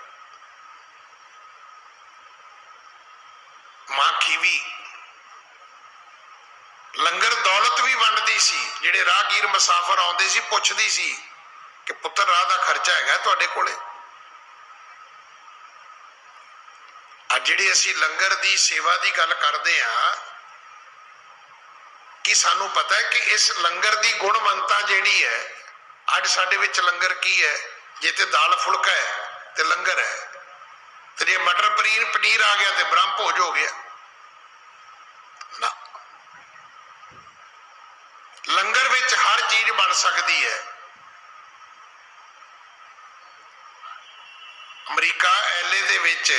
मां खीवी लंगर दौलत भी वंडदी सी। जिहड़े राहगीर मुसाफर आउंदे सी पुछदी सी कि पुत्तर राह दा खर्चा हैगा तुहाडे कोले? अज जिहड़ी असीं लंगर दी सेवा दी गल करदे हां कि सानू पता है कि इस लंगर की गुणवंता जिहड़ी है, अज साडे विच लंगर की है? जे ते दाल फुलका है तो लंगर है, तो जे मटर पनीर आ गया तो ब्रह्म भोज हो गया ना। लंगर विच हर चीज बन सकती है। अमरीका एलए दे विच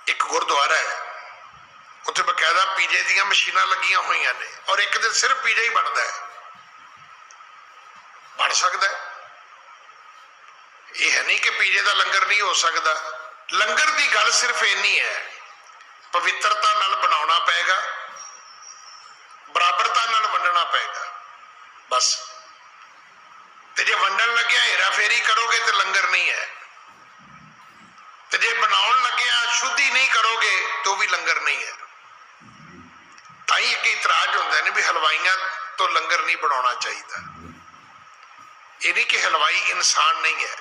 एक गुरुद्वारा है, उत्थे बकायदा पीजे दी मशीनां लगियां हुई ने और एक दिन सिर्फ पीजा ही बनता है। बन सकता है, यह है नहीं कि पीजे का लंगर नहीं हो सकता। लंगर की गल सिर्फ इन्नी है, पवित्रता नाल बनाउणा पेगा, बराबरता नाल वंडना पेगा बस। ते जे वंडन लग्या हेरा फेरी करोगे तो लंगर नहीं है, ते जे बनाउण लग्या शुद्धि नहीं करोगे तो भी लंगर नहीं है। ताई एक इतराज होंदा है भी हलवाइयां तो लंगर नहीं बनाना चाहिए। ये नहीं कि हलवाई इंसान नहीं है,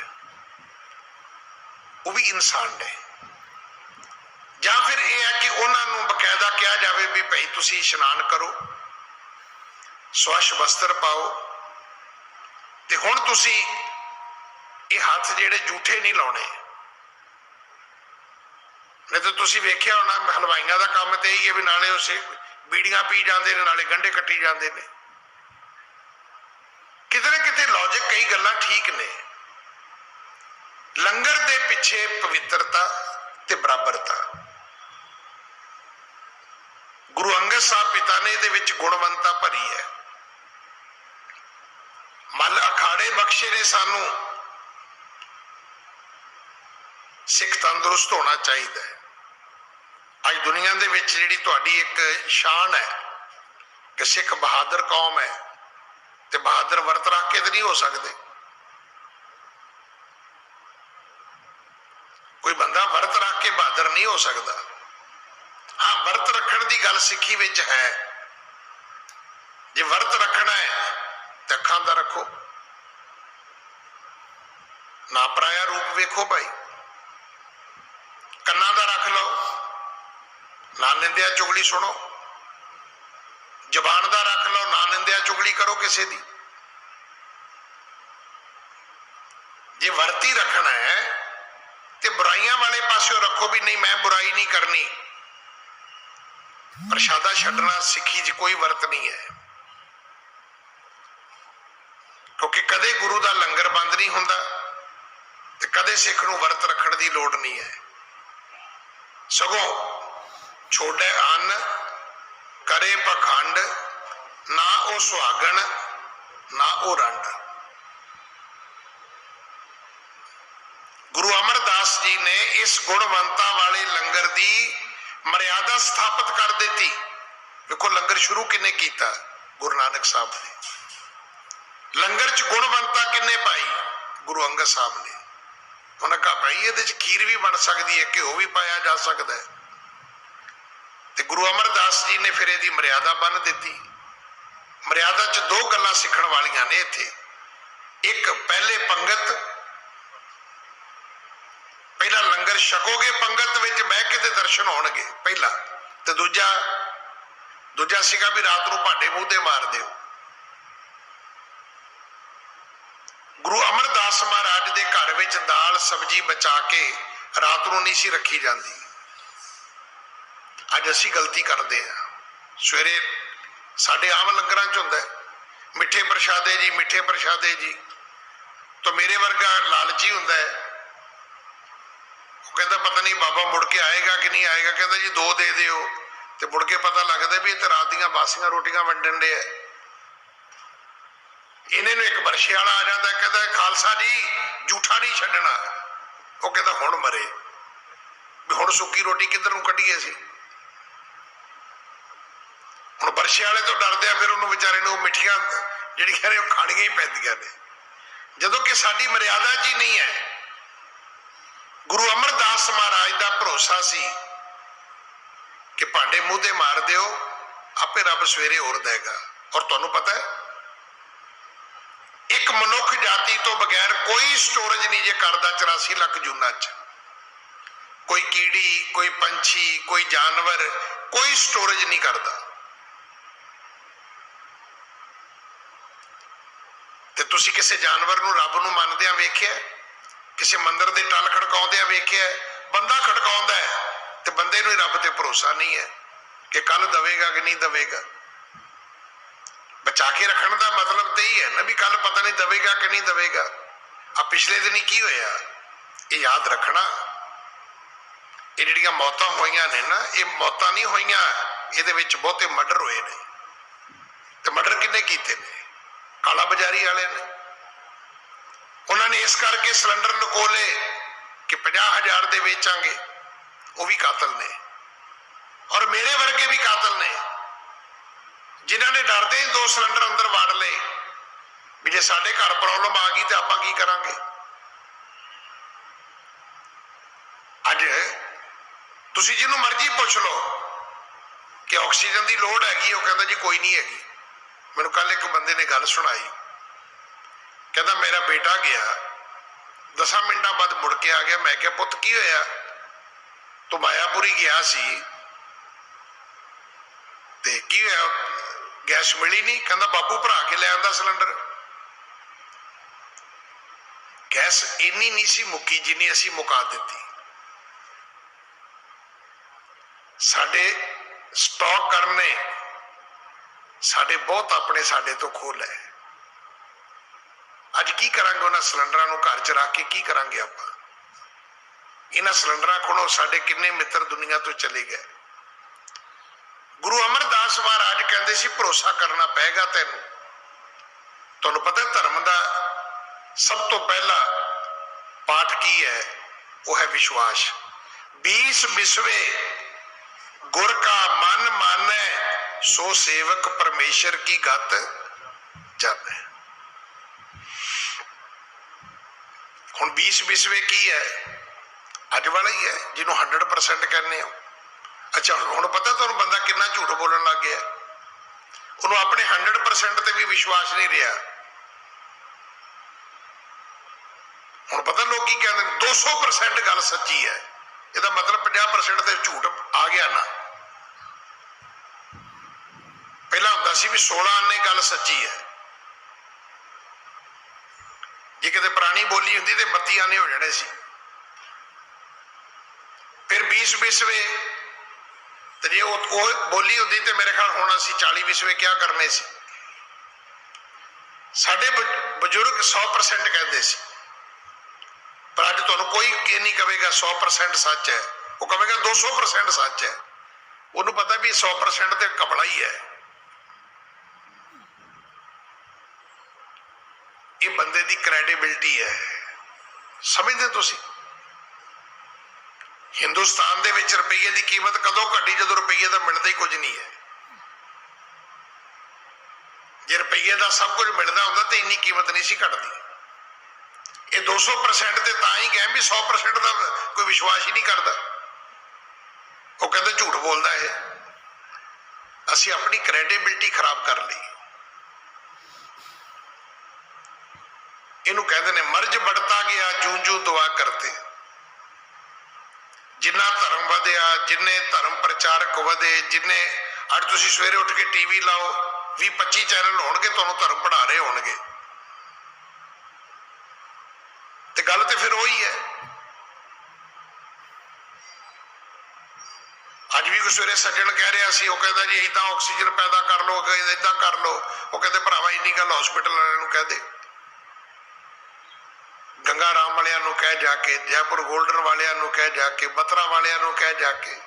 वो भी इंसान ने। या फिर यह है कि उन्होंने बकायदा कहा जाए भी भाई तुसी इशनान करो, स्वच्छ वस्त्र पाओ, ते हुण तुसी ये हाथ जेड़े जूठे नहीं लाने। नहीं तो तुसी वेख्या होना हलवाइयां का काम तो यही है भी नाले उसे बीड़ियां पी जाते हैं, नाले गंढे कट्टी जाते हैं। किते ना किते लॉजिक कई गल्लां ठीक ने। लंगर दे पिछे पवित्रता ते बराबरता। गुरु अंगद साहब पिता ने दे विच गुणवंता भरी है। मल अखाड़े बख्शे ने सानू। सिख तंदुरुस्त होना चाहिए। अज दुनिया दे विच जिहड़ी तुहाडी एक शान है कि सिख बहादुर कौम है, ते बहादुर वर्त रख के तो नहीं हो सकते। कोई बंदा वर्त रख के बहादुर नहीं हो सकता। हाँ, वर्त रखण की गल सिक्खी विच है। जे वर्त रखना है तो अखां दा रखो, ना पराया रूप वेखो भाई। ना निंदिया चुगली सुनो, जबान दा रख लो, ना निंदिया चुगली करो किसी दी। जे वरती रखना है तो बुराइयां वाले पासों रखो भी नहीं, मैं बुराई नहीं करनी। प्रशादा छड्डना सिक्खी च कोई वर्त नहीं है, क्योंकि कदे गुरु का लंगर बंद नहीं हुंदा ते कदे सिख नूं वर्त रखण दी लोड़ नहीं है। सगों छोड़े अन्न करे पखंड, ना ओ सुहागण ना ओ रंड। गुरु अमरदास जी ने इस गुणवंता वाले लंगर की मर्यादा स्थापित कर दी। देखो लंगर शुरू किने कीता? गुरु नानक साहब ने। लंगर च गुणवंता किने पाई? गुरु अंगद साहब ने। उन्हें कहा भाई ये खीर भी बन सकती है, घ्यो भी पाया जा सकता है। तो गुरु अमरदास जी ने फिर इसकी मर्यादा बन दी। मर्यादा च दो गल्लां सीखण वालियां ने इत्थे। एक पहले पंगत, पहला लंगर छकोगे, पंगत विच बह के ते दर्शन होणगे पहला, ते दूजा सीगा भी रात नूं भांडे मूंह ते मार दिओ। गुरु अमरदास महाराज दे घर विच दाल सब्जी बचा के रात नूं नहीं सी रखी जाती। अज असीं गलती करते हैं। सवेरे साडे आम लंगरां च हुंदा है मिठे प्रशादे जी, मिठे प्रशादे जी। तो मेरे वर्गा लालची हुंदा है, कहता पता नहीं बाबा मुड़ के आएगा कि नहीं आएगा। कहता जी 2 दे दिओ, तो मुड़ के पता लगता भी इत्थे रात दीआं बासियां रोटियां वंडण दे। इन्हें एक बरछे वाला आ जाता, कहता खालसा जी जूठा नहीं छड्डना। वो कहता हुण मरे भी, हुण सुक्की रोटी किधर नूं कढीए सी। हुण बरछे वाले तो डरदे आ, फिर उन्होंने विचारे नूं मिठियां जिहड़ियां ने खाणियां ही पैंदियां ने, जदों कि साडी मर्यादा च ही नहीं है। गुरु अमरदास महाराज का भरोसा सी कि भांडे मूँह ते मार दिओ, आपे रब सवेरे होर देगा। और तुहानूं पता है एक मनुख जाति तो बगैर कोई स्टोरेज नहीं जे करदा 84 लाख जूना च। कोई कीड़ी, कोई पंछी, कोई जानवर, कोई स्टोरेज नहीं करता। ते तुसीं किसी जानवर नूं रब नूं मनदिआं वेखिआ? किसी मंदिर के टल खड़काउंदिआं वेखिआ? बंदा खड़काउंदा है ते बंदे नूं ही रब ते भरोसा नहीं है कि कल दवेगा कि नहीं दवेगा। बचा के रखने का मतलब तो यही है ना भी कल पता नहीं दवेगा कि नहीं दवेगा। अब पिछले दिन की होया ये याद रखना। ये जिहड़ियां मौतां होईयां ने ना, ये मौतां नहीं होईयां, इहदे विच बहुते मर्डर होए ने। ते मर्डर किन्ने कीते ने? काला बाजारी वाले ने। उन्होंने इस करके सिलेंडर लुकोले कि 50,000 दे बेचांगे, वो भी कातल ने। और मेरे वर्गे भी कातल ने जिन्होंने डरदे ही 2 सिलेंडर अंदर वाड़ ले भी जे साडे घर प्रॉब्लम आ गई तो आपां की करांगे। अज तुसीं जिन्हों मर्जी पुछ लो कि ऑक्सीजन की लोड़ हैगी, वो कहता जी कोई नहीं हैगी। मैनूं कल एक बंदे ने गल सुनाई, कहता मेरा बेटा गया 10 मिनटां बाद मुड़ के आ गया। मैं क्या पुत की होया? तो मायापुरी गया सी ते की होया, गैस मिली नहीं। कहता बापू भरा के ले आंदा सिलेंडर। गैस इन्नी नहीं सी मुक्की जिन्नी असी मुका दी। साडे स्टॉक करने साडे बहुत अपने साडे तो खोल है। अज की करांगे उन्हां सिलेंडरां नूं घर च रख के की करांगे आपां? इन्हां सिलेंडरां कोलों साडे किन्ने मित्र दुनिया तो चले गए। गुरु अमरदास महाराज कहते सी भरोसा करना पेगा तैनूं। तुहानूं पता धर्म का सब तो पहला पाठ की है? वो है विश्वास। 20 बिस्वे गुर का मन मानै, सो सेवक परमेश्वर की गत जाने। हुण 20 बिस्वे की है? अज वाला ही है जिन्हों 100% कहने हो। अच्छा हुण पता तुहानूं बंदा कितना झूठ बोलन लग गया? उन्होंने अपने 100% ते भी विश्वास नहीं रहा। हुण पता लोग की कहते हैं 200% गल सच्ची है, इसका मतलब 50% ते झूठ आ गया ना। ਪਹਿਲਾਂ ਹੁੰਦਾ ਸੀ ਵੀ 16 ਆਨੇ ਗੱਲ ਸੱਚੀ ਹੈ, ਜੇ ਕਿਤੇ ਪੁਰਾਣੀ ਬੋਲੀ ਹੁੰਦੀ ਤੇ 32 ਆਨੇ ਹੋ ਜਾਣੇ ਸੀ। ਫਿਰ 20 ਵਿਸਵੇ ਤੇ ਜੇ ਉਹ ਬੋਲੀ ਹੁੰਦੀ ਤੇ ਮੇਰੇ ਖਿਆਲ ਹੁਣ ਅਸੀਂ 40 ਵਿਸਵੇ ਕਿਆ ਕਰਨੇ ਸੀ। ਸਾਡੇ ਬਜ਼ੁਰਗ 100% ਕਹਿੰਦੇ ਸੀ, ਪਰ ਅੱਜ ਤੁਹਾਨੂੰ ਕੋਈ ਇਹ ਨਹੀਂ ਕਹੇਗਾ 100% ਸੱਚ ਹੈ, ਉਹ ਕਹੇਗਾ 200% ਸੱਚ ਹੈ। ਉਹਨੂੰ ਪਤਾ ਵੀ 100% ਤੇ ਘਪਲਾ ਹੀ ਹੈ। ਇਹ ਬੰਦੇ ਦੀ ਕ੍ਰੈਡੀਬਿਲਿਟੀ ਹੈ, ਸਮਝਦੇ ਤੁਸੀਂ? ਹਿੰਦੁਸਤਾਨ ਦੇ ਵਿੱਚ ਰੁਪਈਏ ਦੀ ਕੀਮਤ ਕਦੋਂ ਘਟੀ? ਜਦੋਂ ਰੁਪਈਏ ਦਾ ਮਿਲਦਾ ਹੀ ਕੁਝ ਨਹੀਂ ਹੈ। ਜੇ ਰੁਪਈਏ ਦਾ ਸਭ ਕੁਝ ਮਿਲਦਾ ਹੁੰਦਾ ਤੇ ਇੰਨੀ ਕੀਮਤ ਨਹੀਂ ਸੀ ਘਟਦੀ। ਇਹ 200% ਤੇ ਤਾਂ ਹੀ ਗਏ ਵੀ 100% ਦਾ ਕੋਈ ਵਿਸ਼ਵਾਸ ਹੀ ਨਹੀਂ ਕਰਦਾ। ਉਹ ਕਹਿੰਦੇ ਝੂਠ ਬੋਲਦਾ ਹੈ। ਅਸੀਂ ਆਪਣੀ ਕ੍ਰੈਡੀਬਿਲਿਟੀ ਖਰਾਬ ਕਰ ਲਈ। ਇਹਨੂੰ ਕਹਿੰਦੇ ਨੇ ਮਰਜ਼ बढ़ता ਗਿਆ ਜੂੰ ਜੂੰ ਦੁਆ ਕਰਤੇ। ਜਿੰਨਾ ਧਰਮ ਵਧਿਆ, ਜਿੰਨੇ ਧਰਮ ਪ੍ਰਚਾਰਕ ਵਧੇ, ਜਿੰਨੇ ਅੱਜ ਤੁਸੀਂ ਸਵੇਰੇ ਉੱਠ ਕੇ ਟੀਵੀ ਲਾਓ 20-25 ਚੈਨਲ ਹੋਣਗੇ ਤੁਹਾਨੂੰ ਧਰਮ ਪੜ੍ਹਾ ਰਹੇ ਹੋਣਗੇ, ਤੇ ਗੱਲ ਤੇ ਫਿਰ ਉਹੀ ਹੈ। ਅੱਜ ਵੀ ਕੋਈ ਸਵੇਰੇ ਸੱਜਣ ਕਹਿ ਰਿਹਾ ਸੀ, ਉਹ ਕਹਿੰਦਾ ਜੀ ਏਦਾਂ ਆਕਸੀਜਨ ਪੈਦਾ ਕਰ ਲਓ, ਏਦਾਂ ਕਰ ਲਓ। ਉਹ ਕਹਿੰਦੇ ਭਰਾਵਾ ਇੰਨੀ ਗੱਲ ਹਸਪੀਟਲ ਵਾਲਿਆਂ ਨੂੰ ਕਹਿ ਦੇ, ਗੰਗਾ ਰਾਮ ਵਾਲਿਆਂ ਨੂੰ ਕਹਿ ਜਾ ਕੇ, ਜੈਪੁਰ ਗੋਲਡਨ ਵਾਲਿਆਂ ਨੂੰ ਕਹਿ ਜਾ ਕੇ, ਬਤਰਾ ਵਾਲਿਆਂ ਨੂੰ ਕਹਿ ਜਾ ਕੇ,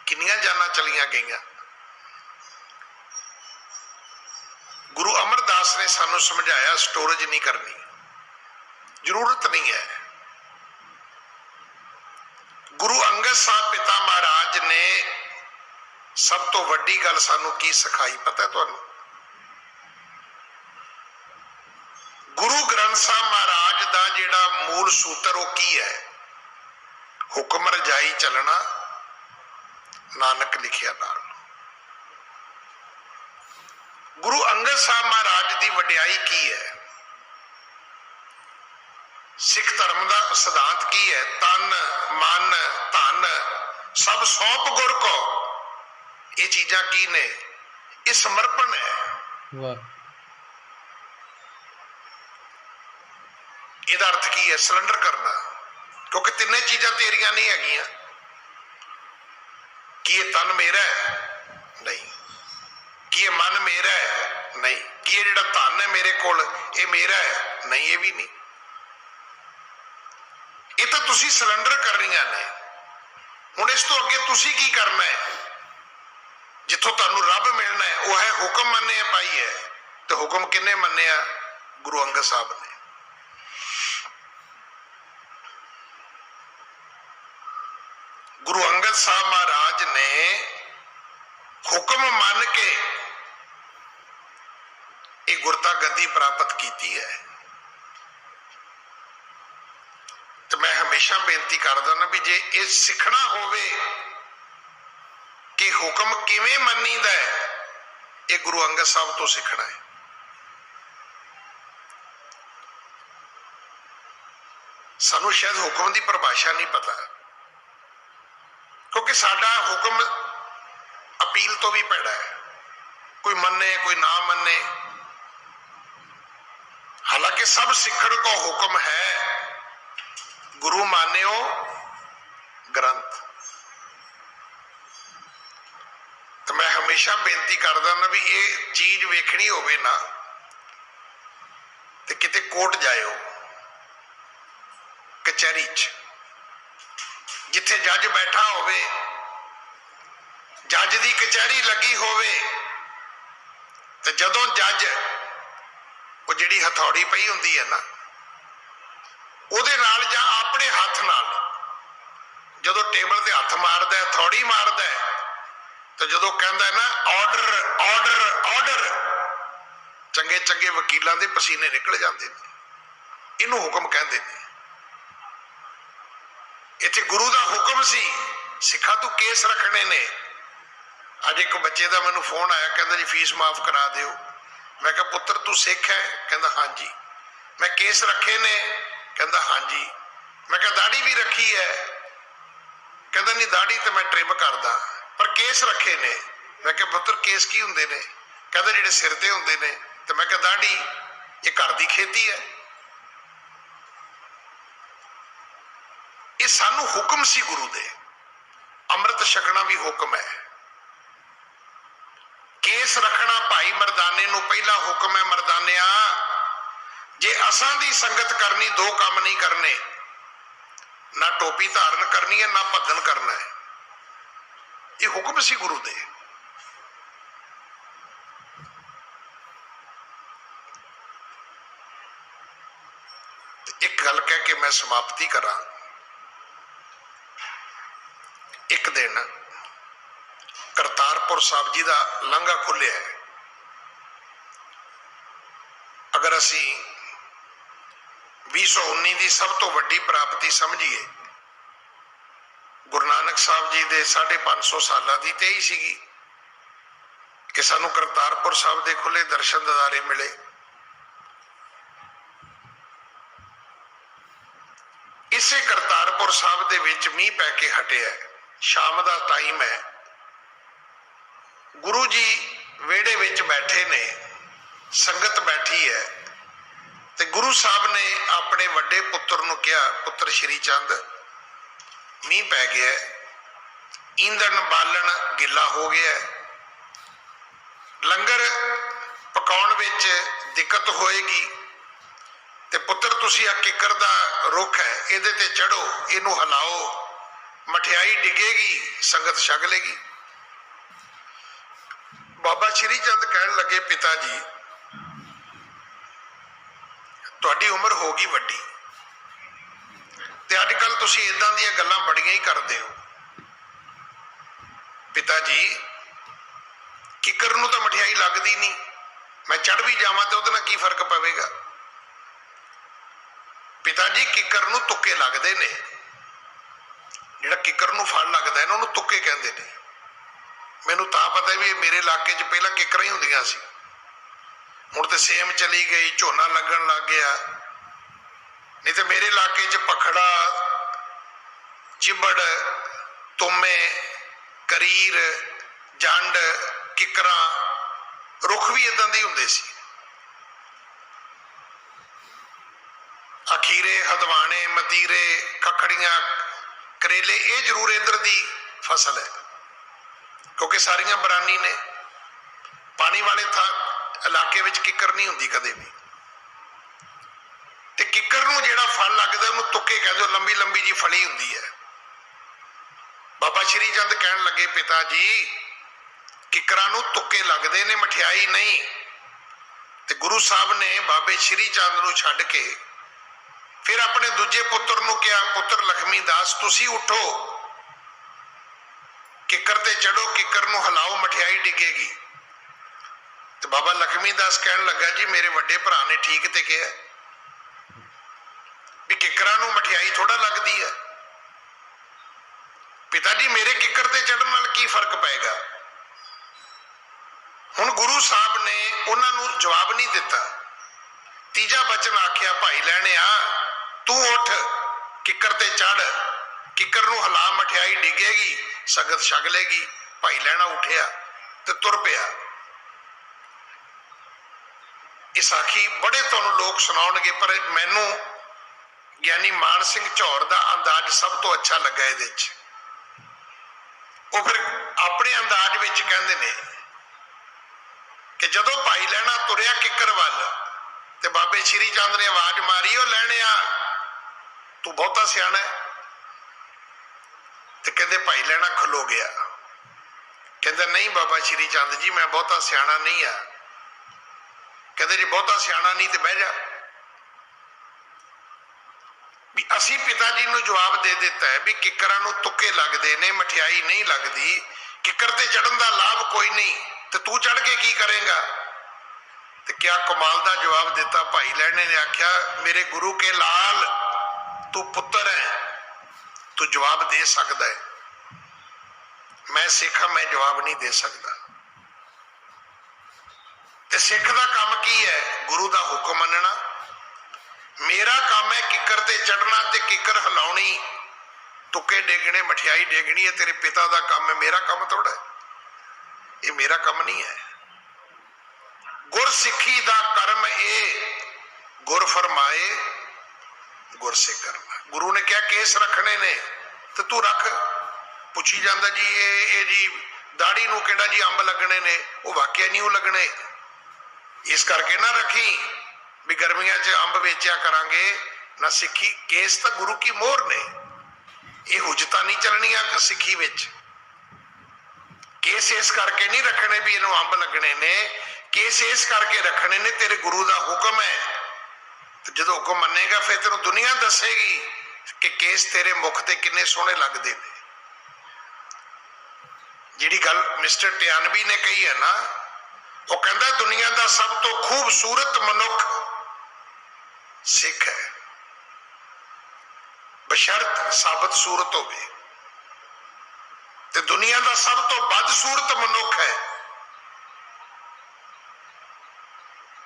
ਕਿੰਨੀਆਂ ਜਾਨਾਂ ਚਲੀਆਂ ਗਈਆਂ। ਗੁਰੂ ਅਮਰਦਾਸ ਨੇ ਸਾਨੂੰ ਸਮਝਾਇਆ ਸਟੋਰੇਜ ਨਹੀਂ ਕਰਨੀ, ਜ਼ਰੂਰਤ ਨਹੀਂ ਹੈ। ਗੁਰੂ ਅੰਗਦ ਸਾਹਿਬ ਪਿਤਾ ਮਹਾਰਾਜ ਨੇ ਸਭ ਤੋਂ ਵੱਡੀ ਗੱਲ ਸਾਨੂੰ ਕੀ ਸਿਖਾਈ ਪਤਾ ਤੁਹਾਨੂੰ? ਗੁਰੂ ਗ੍ਰੰਥ ਸਾਹਿਬ ਮਹਾਰਾਜ ਦਾ ਜਿਹੜਾ ਮੂਲ ਸੂਤਰ ਉਹ ਕੀ ਹੈ? ਹੁਕਮ ਰਜਾਈ ਚੱਲਣਾ, ਨਾਨਕ ਲਿਖਿਆ ਨਾਲ। ਗੁਰੂ ਅੰਗਦ ਸਾਹਿਬ ਮਹਾਰਾਜ ਦੀ ਵਡਿਆਈ ਕੀ ਹੈ? ਸਿੱਖ ਧਰਮ ਦਾ ਸਿਧਾਂਤ ਕੀ ਹੈ? ਤਨ ਮਨ ਧਨ ਸਭ ਸੌਂਪ ਗੁਰ ਕੋ। ਇਹ ਚੀਜ਼ਾਂ ਕੀ ਨੇ? ਇਹ ਸਮਰਪਣ ਹੈ। ਵਾਹ। ਇਹਦਾ ਅਰਥ ਕੀ ਹੈ? ਸਰੈਂਡਰ ਕਰਨਾ। ਕਿਉਂਕਿ ਤਿੰਨੇ ਚੀਜ਼ਾਂ ਤੇਰੀਆਂ ਨਹੀਂ ਹੈਗੀਆਂ। ਕੀ ਇਹ ਤਨ ਮੇਰਾ ਹੈ? ਨਹੀਂ। ਕੀ ਇਹ ਮਨ ਮੇਰਾ ਹੈ? ਨਹੀਂ। ਕੀ ਇਹ ਜਿਹੜਾ ਧਨ ਹੈ ਮੇਰੇ ਕੋਲ ਇਹ ਮੇਰਾ ਹੈ? ਨਹੀਂ, ਇਹ ਵੀ ਨਹੀਂ। ਇਹ ਤਾਂ ਤੁਸੀਂ ਸਰੈਂਡਰ ਕਰਨੀਆਂ ਨੇ। ਹੁਣ ਇਸ ਤੋਂ ਅੱਗੇ ਤੁਸੀਂ ਕੀ ਕਰਨਾ ਹੈ? ਜਿੱਥੋਂ ਤੁਹਾਨੂੰ ਰੱਬ ਮਿਲਣਾ ਹੈ ਉਹ ਹੈ ਹੁਕਮ ਮੰਨਿਆ ਪਾਈ ਹੈ। ਤੇ ਹੁਕਮ ਕਿੰਨੇ ਮੰਨਿਆ? ਗੁਰੂ ਅੰਗਦ ਸਾਹਿਬ ਨੇ। ਗੁਰੂ ਅੰਗਦ ਸਾਹਿਬ ਮਹਾਰਾਜ ਨੇ ਹੁਕਮ ਮੰਨ ਕੇ ਇਹ ਗੁਰਤਾ ਗੱਦੀ ਪ੍ਰਾਪਤ ਕੀਤੀ ਹੈ। ਤੇ ਮੈਂ ਹਮੇਸ਼ਾ ਬੇਨਤੀ ਕਰਦਾ ਨਾ ਵੀ ਜੇ ਇਹ ਸਿੱਖਣਾ ਹੋਵੇ ਕਿ ਹੁਕਮ ਕਿਵੇਂ ਮੰਨੀਦਾ ਹੈ, ਇਹ ਗੁਰੂ ਅੰਗਦ ਸਾਹਿਬ ਤੋਂ ਸਿੱਖਣਾ ਹੈ। ਸਾਨੂੰ ਸ਼ਾਇਦ ਹੁਕਮ ਦੀ ਪਰਿਭਾਸ਼ਾ ਨਹੀਂ ਪਤਾ, ਕਿਉਂਕਿ ਸਾਡਾ ਹੁਕਮ ਅਪੀਲ ਤੋਂ ਵੀ ਭੈੜਾ ਹੈ। ਕੋਈ ਮੰਨੇ ਕੋਈ ਨਾ ਮੰਨੇ। ਹਾਲਾਂਕਿ ਸਭ ਸਿੱਖਣ ਕੋ ਹੁਕਮ ਹੈ, ਗੁਰੂ ਮਾਨਿਓ ਗ੍ਰੰਥ। ਤੇ ਮੈਂ ਹਮੇਸ਼ਾ ਬੇਨਤੀ ਕਰਦਾ ਨਾ ਵੀ ਇਹ ਚੀਜ਼ ਵੇਖਣੀ ਹੋਵੇ ਨਾ ਤੇ ਕਿਤੇ ਕੋਰਟ ਜਾਇਓ, ਕਚਹਿਰੀ 'ਚ, ਜਿੱਥੇ ਜੱਜ ਬੈਠਾ ਹੋਵੇ, ਜੱਜ ਦੀ ਕਚਹਿਰੀ ਲੱਗੀ ਹੋਵੇ, ਤੇ ਜਦੋਂ ਜੱਜ ਉਹ ਜਿਹੜੀ ਹਥੌੜੀ ਪਈ ਹੁੰਦੀ ਹੈ ਨਾ ਉਹਦੇ ਨਾਲ ਜਾਂ ਆਪਣੇ ਹੱਥ ਨਾਲ ਜਦੋਂ ਟੇਬਲ ਤੇ ਹੱਥ ਮਾਰਦਾ, ਹਥੌੜੀ ਮਾਰਦਾ, ਤੇ ਜਦੋਂ ਕਹਿੰਦਾ ਨਾ ਆਰਡਰ ਆਰਡਰ ਆਰਡਰ, ਚੰਗੇ ਚੰਗੇ ਵਕੀਲਾਂ ਦੇ ਪਸੀਨੇ ਨਿਕਲ ਜਾਂਦੇ ਨੇ। ਇਹਨੂੰ ਹੁਕਮ ਕਹਿੰਦੇ ਨੇ। ਇੱਥੇ ਗੁਰੂ ਦਾ ਹੁਕਮ ਸੀ, ਸਿੱਖਾ ਤੂੰ ਕੇਸ ਰੱਖਣੇ ਨੇ। ਅੱਜ ਇੱਕ ਬੱਚੇ ਦਾ ਮੈਨੂੰ ਫੋਨ ਆਇਆ, ਕਹਿੰਦਾ ਜੀ ਫੀਸ ਮਾਫ ਕਰਾ ਦਿਓ। ਮੈਂ ਕਿਹਾ ਪੁੱਤਰ ਤੂੰ ਸਿੱਖ ਹੈ? ਕਹਿੰਦਾ ਹਾਂਜੀ। ਮੈਂ ਕੇਸ ਰੱਖੇ ਨੇ? ਕਹਿੰਦਾ ਹਾਂਜੀ। ਮੈਂ ਕਿਹਾ ਦਾੜੀ ਵੀ ਰੱਖੀ ਹੈ? ਕਹਿੰਦਾ ਨਹੀਂ ਦਾੜੀ ਤੇ ਮੈਂ ਟ੍ਰਿਮ ਕਰਦਾ, ਪਰ ਕੇਸ ਰੱਖੇ ਨੇ। ਮੈਂ ਕਿਹਾ ਪੁੱਤਰ ਕੇਸ ਕੀ ਹੁੰਦੇ ਨੇ? कहते जिहड़े सिर ते हुंदे ने। ते मैं कहा दाढ़ी ये घर दी खेती है। ये सानू हुक्म सी गुरु दे, अमृत छकना भी हुक्म है। केस रखना भाई मरदाने नू पहला हुक्म है। मरदानिया जे असां दी संगत करनी, दो काम नहीं करने, ना टोपी धारण करनी है ना भगन करना है। ये हुक्म सी गुरु दे। एक गल कह के मैं समाप्ति करा। एक दिन करतारपुर साहब जी का लांघा खुलिया है। अगर असी 2019 की सब तो वड्डी प्राप्ति समझिए, गुरु नानक साहब जी के 550 साल की तो यही सीगी कि सानू करतारपुर साहब के खुले दर्शन दीदारे मिले। इसे करतारपुर साहब दे विच मीह पै के हटिया, शाम का टाइम है। गुरु जी वेड़े विच बैठे ने, संगत बैठी है, ते गुरु साहब ने अपने वड्डे पुत्र नूं कहा, पुत्र श्री चंद मीह पै गया, ईंधन बालन गिला हो गया, लंगर पकाउण विच दिक्कत होएगी, ते पुत्र तुसी आ किकर दा रुख है, इहदे ते चढ़ो, इहनूं हिलाओ, मठियाई डिगेगी, संगत छक लेगी। बाबा श्री चंद कहन लगे, पिता जी तुहाडी उम्र हो गई वड्डी, ते अजकल तुसी इदां दीयां गल्लां बड़ियां ही करदे हो। पिता जी किकर नूं तां मठियाई लगदी नहीं, मैं चढ़ भी जावां ते उहदे नाल की फर्क पवेगा। पिता जी किकर नूं तुक्के लगदे ने, जिहड़ा किकर नूं फल लगदा है ना उहनूं तुक्के कहंदे ने। मैनूं तां पता भी मेरे इलाके च पहलां किकरां ही हुंदियां सी, हुण ते सेम चली गई, झोना लगन लग गया, नहीं तो मेरे इलाके च पखड़ा, चिबड़, तुमे, करीर, जंड, किकरां, रुख भी इदां दे हुंदे सी। अखीरे, हदवाने, मतीरे, खखड़ियां, करेले, ये जरूर इधर दी फसल है, क्योंकि सारियां बरानी ने। पानी वाले इलाके विच किकर नहीं हुंदी कदे भी। ते किकर नूं जिहड़ा फल लगदा उहनूं तुक्के कहंदे, लंबी लंबी जी फली हुंदी है। बाबा श्री चंद कहन लगे, पिता जी किकरां नूं तुक्के लगदे ने, मठियाई नहीं। ते गुरु साहब ने बाबे श्री चंद नूं छड्ड के फिर अपने दूजे पुत्र नूं कहा, पुत्र लक्ष्मी दास तुसी उठो, किकर ते चढ़ो, किकर नूं हिलाओ, मठियाई डिगेगी। तो बाबा लक्ष्मी दास कहन लगा, जी मेरे वड्डे भरा ने ठीक ते कहा भी किकरां नूं मठियाई थोड़ा लगदी है। पिता जी मेरे किकर ते चढ़न नाल की फर्क पेगा। हुण गुरु साहब ने उन्हां नूं जवाब नहीं दिता। तीजा बचन आख्या, भाई लैणिया तू उठ, किकर ते चढ़, किकर नूं हिला, मठियाई डिगेगी, संगत छक लेगी। भाई लैणा उठिया ते तुर पिया। ये साखी बड़े तुहानूं लोग सुणाउणगे, पर मैनू ज्ञानी मान सिंह झौर का अंदाज सब तो अच्छा लगा। ये फिर अपने अंदाज विच कहंदे ने कि जदों भाई लैणा तुरिया किकर वल, ते बाबे श्री चंद ने आवाज मारी, ओ लैणिया तू बहुता सियाणा है। ते कहंदे भाई लैणा खलो गया, कहंदा नहीं बाबा श्री चंद जी मैं बहुता सियाणा नहीं आ। कहंदे जी बहुता सियाणा नहीं तो बह जा। भी असी पिता जी नूं जवाब दे दिता है भी किकरां नूं तुक्के लगदे ने, मठियाई नहीं लगदी, किकर ते चढ़न दा लाभ कोई नहीं, ते तू चढ़ के की करेगा। ते क्या कमाल दा जवाब दिता। भाई लैणे ने आख्या, मेरे गुरु के लाल तू पुत्र है, तू जवाब दे सकदा है, मैं सिख हां, मैं जवाब नहीं दे सकदा। ते सिख दा काम की है? गुरु दा हुक्म मनना। मेरा काम है किकर ते चढ़ना ते किकर हिलाउणी, तुक्के डेगने, मठियाई डेगनी है तेरे पिता दा काम है, मेरा काम थोड़ा है, ये मेरा काम नहीं है। ਗੁਰਸਿੱਖੀ ਦਾ ਕਰਮ ਇਹ, ਗੁਰ ਫਰਮਾਏ ਗੁਰ ਸੇ ਕਰਨਾ। ਗੁਰੂ ਨੇ ਕਿਹਾ ਕੇਸ ਰੱਖਣੇ ਨੇ ਤੇ ਤੂੰ ਰੱਖ। ਪੁੱਛੀ ਜਾਂਦਾ ਜੀ ਇਹ ਜੀ ਦਾੜੀ ਨੂੰ ਕਿਹੜਾ ਜੀ ਅੰਬ ਲੱਗਣੇ ਨੇ, ਉਹ ਵਾਕਿਆ ਨਹੀਂ ਉਹ ਲੱਗਣੇ। ਇਸ ਕਰਕੇ ਨਾ ਰੱਖੀ ਵੀ ਗਰਮੀਆਂ 'ਚ ਅੰਬ ਵੇਚਿਆ ਕਰਾਂਗੇ ਨਾ। ਸਿੱਖੀ ਕੇਸ ਤਾਂ ਗੁਰੂ ਕੀ ਮੋਹਰ ਨੇ, ਇਹ ਹੁਜਤਾਂ ਨਹੀਂ ਚੱਲਣੀਆਂ ਸਿੱਖੀ ਵਿੱਚ। ਕੇਸ ਇਸ ਕਰਕੇ ਨਹੀਂ ਰੱਖਣੇ ਵੀ ਇਹਨੂੰ ਅੰਬ ਲੱਗਣੇ ਨੇ, ਕੇਸ ਇਸ ਕਰਕੇ ਰੱਖਣੇ ਨੇ ਤੇਰੇ ਗੁਰੂ ਦਾ ਹੁਕਮ ਹੈ। ਤੇ ਜਦੋਂ ਹੁਕਮ ਮੰਨੇਗਾ ਫਿਰ ਤੈਨੂੰ ਦੁਨੀਆ ਦੱਸੇਗੀ ਕਿ ਕੇਸ ਤੇਰੇ ਮੁਖ ਤੇ ਕਿੰਨੇ ਸੋਹਣੇ ਲੱਗਦੇ ਨੇ। ਜਿਹੜੀ ਗੱਲ ਮਿਸਟਰ ਟਿਆਨਵੀ ਨੇ ਕਹੀ ਹੈ ਨਾ, ਉਹ ਕਹਿੰਦਾ ਦੁਨੀਆ ਦਾ ਸਭ ਤੋਂ ਖੂਬਸੂਰਤ ਮਨੁੱਖ ਸਿੱਖ ਹੈ, ਬਸ਼ਰਤ ਸਾਬਤ ਸੂਰਤ ਹੋਵੇ। ਤੇ ਦੁਨੀਆ ਦਾ ਸਭ ਤੋਂ ਬਦਸੂਰਤ ਮਨੁੱਖ ਹੈ,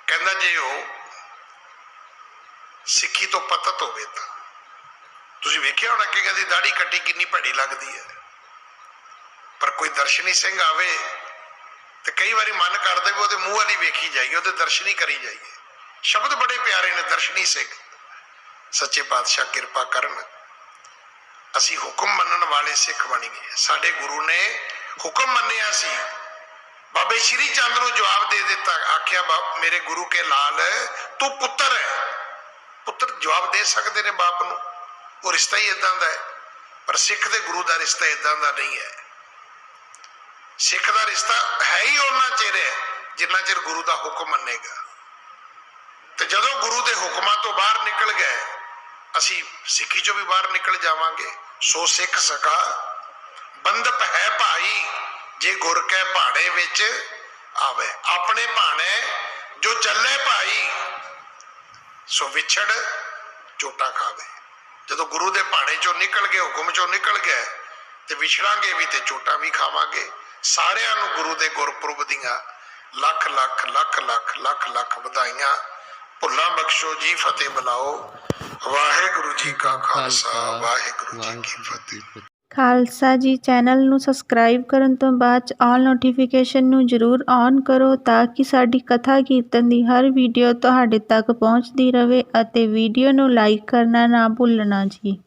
ਕਹਿੰਦਾ ਜੇ ਉਹ ਸਿੱਖੀ ਤੋਂ ਪਤਤ ਹੋਵੇ ਤਾਂ। ਤੁਸੀਂ ਵੇਖਿਆ ਹੋਣਾ ਕਿ ਕਹਿੰਦੀ ਦਾੜੀ ਕੱਟੀ ਕਿੰਨੀ ਭੈੜੀ ਲੱਗਦੀ ਹੈ, ਪਰ ਕੋਈ ਦਰਸ਼ਨੀ ਸਿੰਘ ਆਵੇ ਤੇ ਕਈ ਵਾਰੀ ਮਨ ਕਰਦਾ ਵੀ ਉਹਦੇ ਮੂੰਹ ਵਾਲੀ ਵੇਖੀ ਜਾਈਏ, ਉਹਦੇ ਦਰਸ਼ਨ ਹੀ ਕਰੀ ਜਾਈਏ। ਸ਼ਬਦ ਬੜੇ ਪਿਆਰੇ ਨੇ ਦਰਸ਼ਨੀ ਸਿੰਘ। ਸੱਚੇ ਪਾਤਸ਼ਾਹ ਕਿਰਪਾ ਕਰਨ, ਅਸੀਂ ਹੁਕਮ ਮੰਨਣ ਵਾਲੇ ਸਿੱਖ ਬਣ ਗਏ। ਸਾਡੇ ਗੁਰੂ ਨੇ ਹੁਕਮ ਮੰਨਿਆ ਸੀ। ਬਾਬੇ ਸ਼੍ਰੀ ਚੰਦ ਨੂੰ ਜਵਾਬ ਦੇ ਦਿੱਤਾ, ਆਖਿਆ ਮੇਰੇ ਗੁਰੂ ਕੇ ਲਾਲ ਤੂੰ ਪੁੱਤਰ ਹੈ। ਪੁੱਤਰ ਜਵਾਬ ਦੇ ਸਕਦੇ ਨੇ ਬਾਪ ਨੂੰ, ਉਹ ਰਿਸ਼ਤਾ ਹੀ ਇਦਾਂ ਦਾ ਹੈ। ਪਰ ਸਿੱਖ ਤੇ ਗੁਰੂ ਦਾ ਰਿਸ਼ਤਾ ਇਦਾਂ ਦਾ ਨਹੀਂ ਹੈ। ਸਿੱਖ ਦਾ ਰਿਸ਼ਤਾ ਹੈ ਹੀ ਉਹਨਾਂ ਚਿਰ ਹੈ ਜਿੰਨਾ ਚਿਰ ਗੁਰੂ ਦਾ ਹੁਕਮ ਮੰਨੇਗਾ। ਤੇ ਜਦੋਂ ਗੁਰੂ ਦੇ ਹੁਕਮਾਂ ਤੋਂ ਬਾਹਰ ਨਿਕਲ ਗਏ, ਅਸੀਂ ਸਿੱਖੀ ਚੋਂ ਵੀ ਬਾਹਰ ਨਿਕਲ ਜਾਵਾਂਗੇ। ਸੋ ਸਿੱਖ ਸਕਾ ਬੰਦਪ ਹੈ ਭਾਈ, ਜੇ ਗੁਰ ਕੈ ਭਾਣੇ ਵਿੱਚ ਆਵੇ। ਆਪਣੇ ਭਾਣੇ ਜੋ ਚੱਲੇ ਭਾਈ, ਸੋ ਵਿਛੜ ਝੋਟਾ ਖਾਵੇ। ਜਦੋਂ ਗੁਰੂ ਦੇ ਭਾਣੇ ਚੋਂ ਨਿਕਲ ਗਏ, ਹੁਕਮ ਚੋਂ ਨਿਕਲ ਗਏ, ਤੇ ਵਿਛੜਾਂਗੇ ਵੀ ਤੇ ਝੋਟਾ ਵੀ ਖਾਵਾਂਗੇ। ਸਾਰਿਆਂ ਨੂੰ ਗੁਰੂ ਦੇ ਗੁਰਪੁਰਬ ਦੀਆਂ ਲੱਖ ਲੱਖ ਲੱਖ ਲੱਖ ਲੱਖ ਲੱਖ ਵਧਾਈਆਂ। ਭੁੱਲਾਂ ਬਖਸ਼ੋ ਜੀ, ਫਤਿਹ ਬੁਲਾਓ। ਵਾਹਿਗੁਰੂ ਜੀ ਕਾ ਖਾਲਸਾ, ਵਾਹਿਗੁਰੂ ਜੀ ਕੀ ਫਤਿਹ। ਖਾਲਸਾ ਜੀ ਚੈਨਲ ਨੂੰ ਸਬਸਕ੍ਰਾਈਬ ਕਰਨ ਤੋਂ ਬਾਅਦ 'ਚ ਆਲ ਨੋਟੀਫਿਕੇਸ਼ਨ ਨੂੰ ਜ਼ਰੂਰ ਔਨ ਕਰੋ ਤਾਂ ਕਿ ਸਾਡੀ ਕਥਾ ਕੀਰਤਨ ਦੀ ਹਰ ਵੀਡੀਓ ਤੁਹਾਡੇ ਤੱਕ ਪਹੁੰਚਦੀ ਰਹੇ। ਅਤੇ ਵੀਡੀਓ ਨੂੰ ਲਾਈਕ ਕਰਨਾ ਨਾ ਭੁੱਲਣਾ ਜੀ।